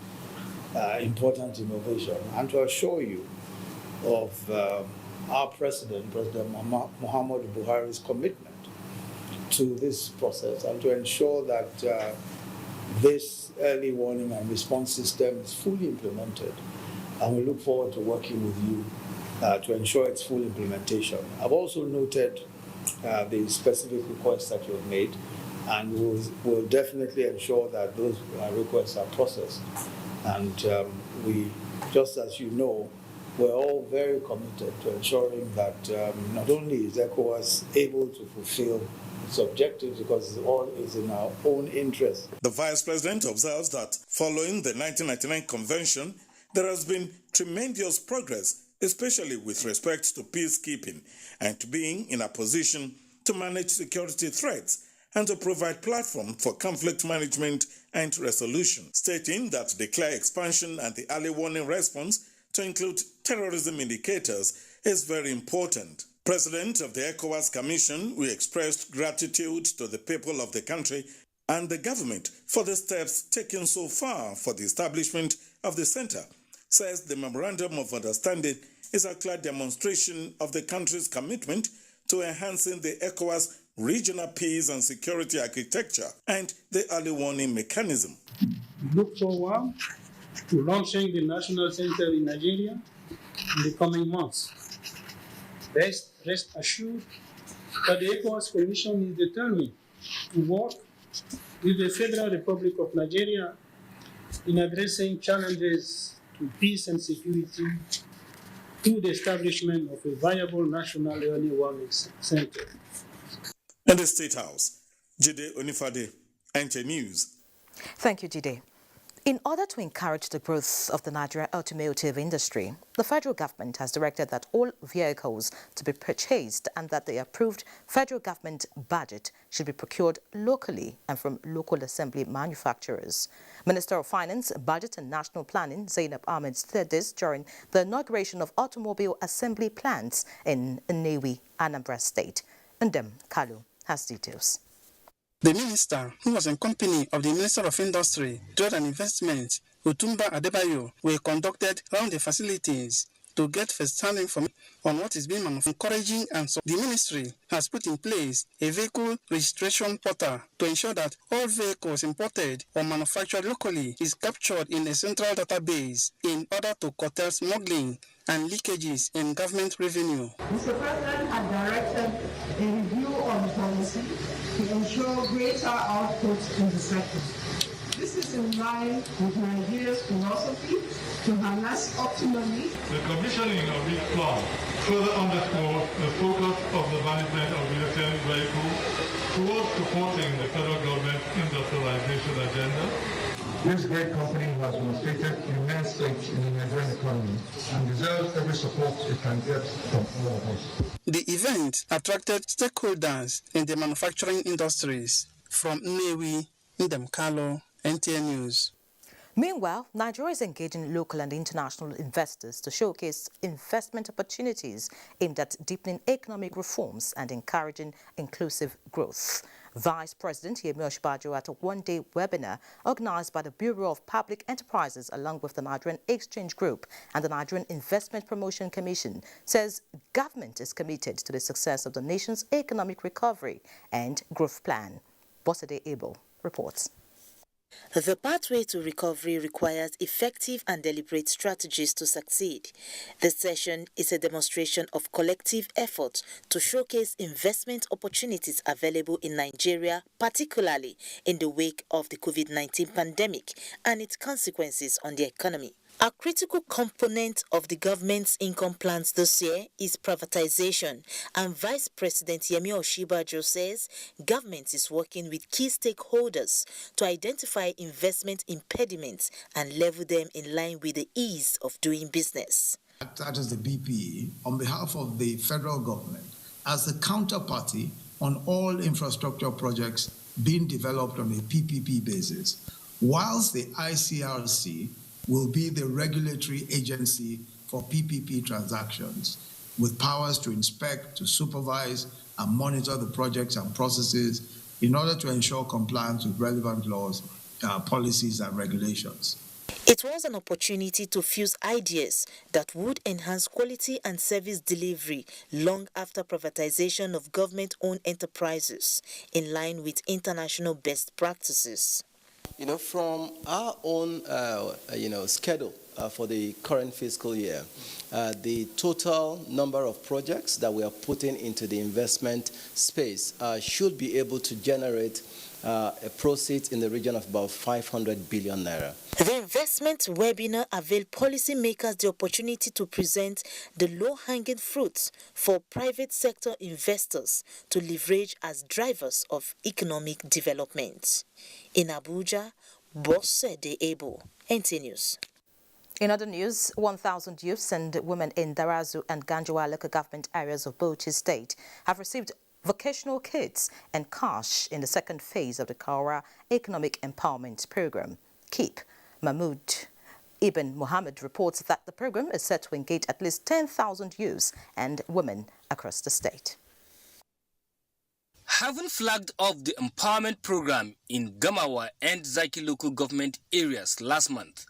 important innovation and to assure you of our President Muhammadu Buhari's commitment to this process and to ensure that this early warning and response system is fully implemented. And we look forward to working with you to ensure its full implementation. I've also noted the specific requests that you've made, and we'll definitely ensure that those requests are processed. And we, just as you know, we're all very committed to ensuring that not only is ECOWAS able to fulfill its objectives, because it all is in our own interest. The Vice President observes that following the 1999 Convention, there has been tremendous progress, especially with respect to peacekeeping and to being in a position to manage security threats and to provide platform for conflict management and resolution, stating that the clear expansion and the early warning response to include terrorism indicators is very important. President of the ECOWAS Commission, we expressed gratitude to the people of the country and the government for the steps taken so far for the establishment of the center, says the Memorandum of Understanding is a clear demonstration of the country's commitment to enhancing the ECOWAS regional peace and security architecture and the early warning mechanism. We look forward to launching the National Center in Nigeria in the coming months. Rest assured that the ECOWAS Commission is determined to work with the Federal Republic of Nigeria in addressing challenges to peace and security through the establishment of a viable national early warning center. In the State House, Jide Onifade, NTA News. Thank you, Jide. In order to encourage the growth of the Nigerian automotive industry, the federal government has directed that all vehicles to be purchased and that the approved federal government budget should be procured locally and from local assembly manufacturers. Minister of Finance, Budget and National Planning, Zainab Ahmed, said this during the inauguration of automobile assembly plants in Nnewi, Anambra State. Ndem Kalu has details. The minister, who was in company of the Minister of Industry, Trade and Investment, Otumba Adebayo, were conducted around the facilities to get first-hand information on what is being manufactured. Encouraging and so the ministry has put in place a vehicle registration portal to ensure that all vehicles imported or manufactured locally is captured in a central database in order to curtail smuggling and leakages in government revenue. Mr. President had directed a review of the policy to ensure greater output in the sector. This is in line with Nigeria's philosophy to harness optimally. The commissioning of this plan further underscores the focus of the management of the electronic vehicle towards supporting the federal government's industrialization agenda. This great company has demonstrated immense faith in the Nigerian economy and deserves every support it can get from all of us. The event attracted stakeholders in the manufacturing industries. From Nnewi, Ndem Kalu, NTA News. Meanwhile, Nigeria is engaging local and international investors to showcase investment opportunities aimed at deepening economic reforms and encouraging inclusive growth. Vice President Yemi Osinbajo at a one-day webinar organized by the Bureau of Public Enterprises along with the Nigerian Exchange Group and the Nigerian Investment Promotion Commission says government is committed to the success of the nation's economic recovery and growth plan. Bosede Abel reports. The pathway to recovery requires effective and deliberate strategies to succeed. This session is a demonstration of collective effort to showcase investment opportunities available in Nigeria, particularly in the wake of the COVID-19 pandemic and its consequences on the economy. A critical component of the government's income plans this year is privatization, and Vice President Yemi Osinbajo says government is working with key stakeholders to identify investment impediments and level them in line with the ease of doing business. That is the BPE, on behalf of the federal government, as the counterparty on all infrastructure projects being developed on a PPP basis, whilst the ICRC will be the regulatory agency for PPP transactions, with powers to inspect, to supervise, and monitor the projects and processes in order to ensure compliance with relevant laws, policies, and regulations. It was an opportunity to fuse ideas that would enhance quality and service delivery long after privatization of government-owned enterprises, in line with international best practices. From our own, schedule for the current fiscal year, the total number of projects that we are putting into the investment space should be able to generate a proceeds in the region of about 500 billion naira. The investment webinar availed policymakers the opportunity to present the low-hanging fruits for private sector investors to leverage as drivers of economic development. In Abuja, Bosede Abel, NTA News. In other news, 1,000 youths and women in Darazu and Ganjuwa local government areas of Bauchi State have received vocational kits and cash in the second phase of the Kaura Economic Empowerment Program. KEEP. Mahmoud Ibn Muhammad reports that the program is set to engage at least 10,000 youths and women across the state. Having flagged off the empowerment program in Gamawa and Zaki local government areas last month,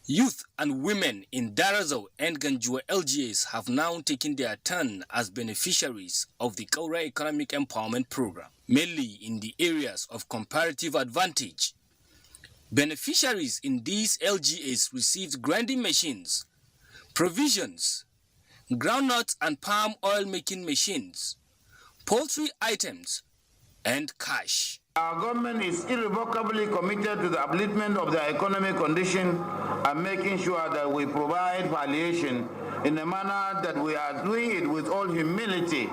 youth and women in Darazo and Ganjuwa LGAs have now taken their turn as beneficiaries of the Kaura Economic Empowerment Program, mainly in the areas of comparative advantage. Beneficiaries in these LGAs received grinding machines, provisions, groundnut and palm oil making machines, poultry items, and cash. Our government is irrevocably committed to the upliftment of their economic condition and making sure that we provide palliation in a manner that we are doing it with all humility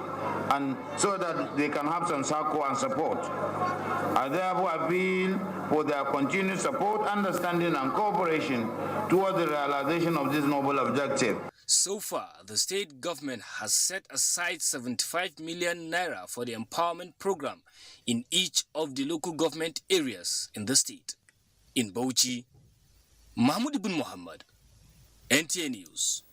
and so that they can have some circle and support. I therefore appeal for their continued support, understanding and cooperation toward the realization of this noble objective. So far, the state government has set aside 75 million naira for the empowerment program in each of the local government areas in the state. In Bauchi, Mahmoud Ibn Muhammad, NTA News.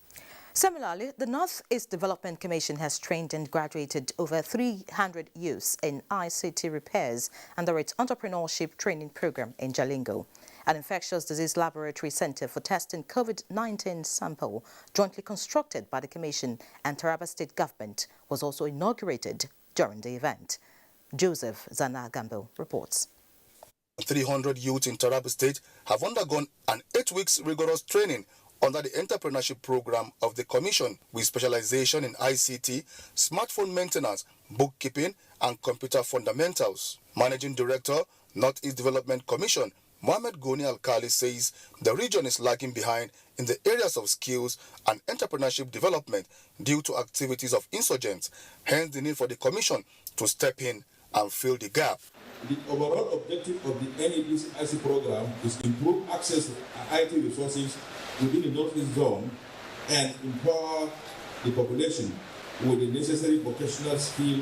Similarly, the North-East Development Commission has trained and graduated over 300 youths in ICT repairs under its entrepreneurship training program in Jalingo. An infectious disease laboratory center for testing COVID-19 sample jointly constructed by the Commission and Taraba State Government was also inaugurated during the event. Joseph Zanagambo reports. 300 youths in Taraba State have undergone an 8 weeks rigorous training under the entrepreneurship program of the Commission with specialization in ICT, smartphone maintenance, bookkeeping, and computer fundamentals. Managing Director, North-East Development Commission, Mohamed Goni Alkali says the region is lagging behind in the areas of skills and entrepreneurship development due to activities of insurgents, hence the need for the Commission to step in and fill the gap. The overall objective of the NNPC IC program is to improve access to IT resources within the North-East zone and empower the population with the necessary vocational skill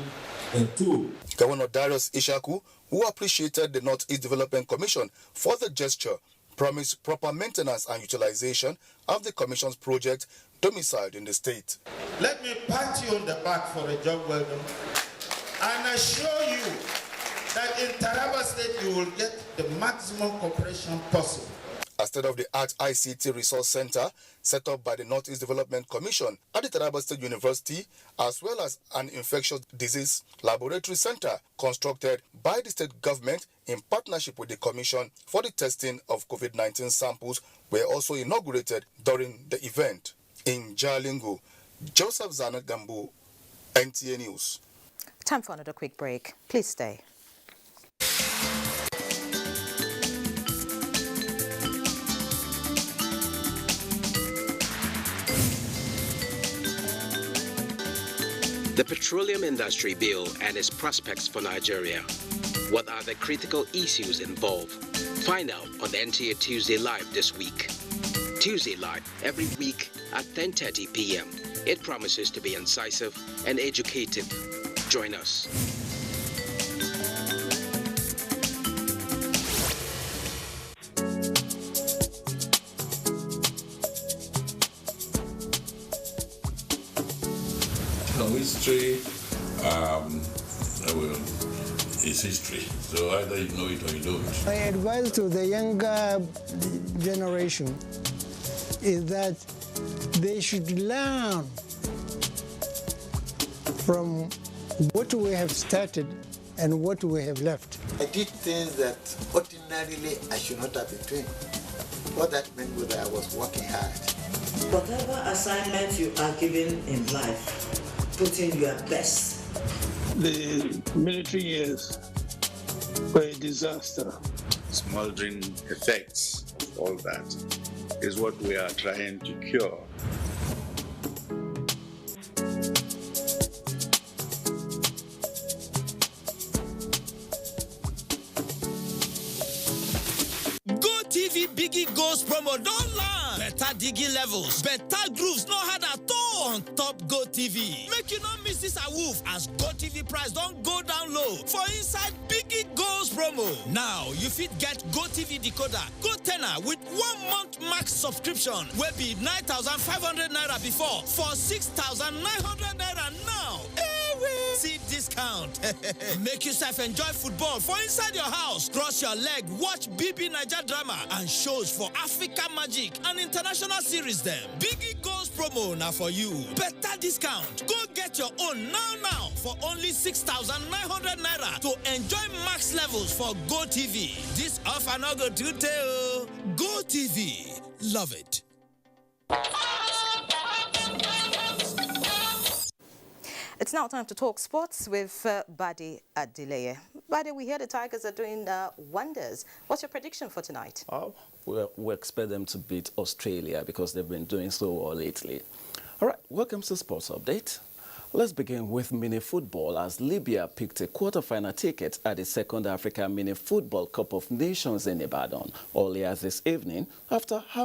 and tool. Governor Darius Ishaku, who appreciated the North-East Development Commission for the gesture, promised proper maintenance and utilization of the Commission's project domiciled in the state. Let me pat you on the back for a job well done and assure you that in Taraba State you will get the maximum cooperation possible. A state-of-the-art ICT resource center set up by the North-East Development Commission at the Taraba State University, as well as an infectious disease laboratory center constructed by the state government in partnership with the Commission for the testing of COVID-19 samples, were also inaugurated during the event. In Jalingo, Joseph Zanagambo, NTA News. Time for another quick break. Please stay. The petroleum industry bill and its prospects for Nigeria. What are the critical issues involved? Find out on the NTA Tuesday Live this week. Tuesday Live every week at 10:30 p.m. It promises to be incisive and educative. Join us. History is history, so either you know it or you don't. My advice to the younger generation is that they should learn from what we have started and what we have left. I did things that ordinarily I should not have been doing. What that meant was that I was working hard. Whatever assignment you are given in life, put in your best. The military years were a disaster. Smoldering effects of all that is what we are trying to cure. GoTV Biggie Goals promo don't land. Better digging levels, better grooves, no hard at all on top GoTV. Make you not miss this awoof as GoTV price don't go down low for inside Biggie Goals promo. Now you fit get GoTV decoder, GoTenna with 1 month max subscription will be 9,500 naira before for 6,900 naira now. See discount. Make yourself enjoy football for inside your house. Cross your leg, watch BB Niger drama and shows for Africa Magic and international series them. Biggie Goals promo now for you. Better discount. Go get your own now for only 6,900 naira to enjoy max levels for GoTV. This offer no go to tell. GoTV. Love it. It's now time to talk sports with Badi Adeleye. Badi, we hear the Tigers are doing wonders. What's your prediction for tonight? We expect them to beat Australia because they've been doing so well lately. All right, welcome to Sports Update. Let's begin with mini football as Libya picked a quarter-final ticket at the second African Mini Football Cup of Nations in Ibadan earlier this evening after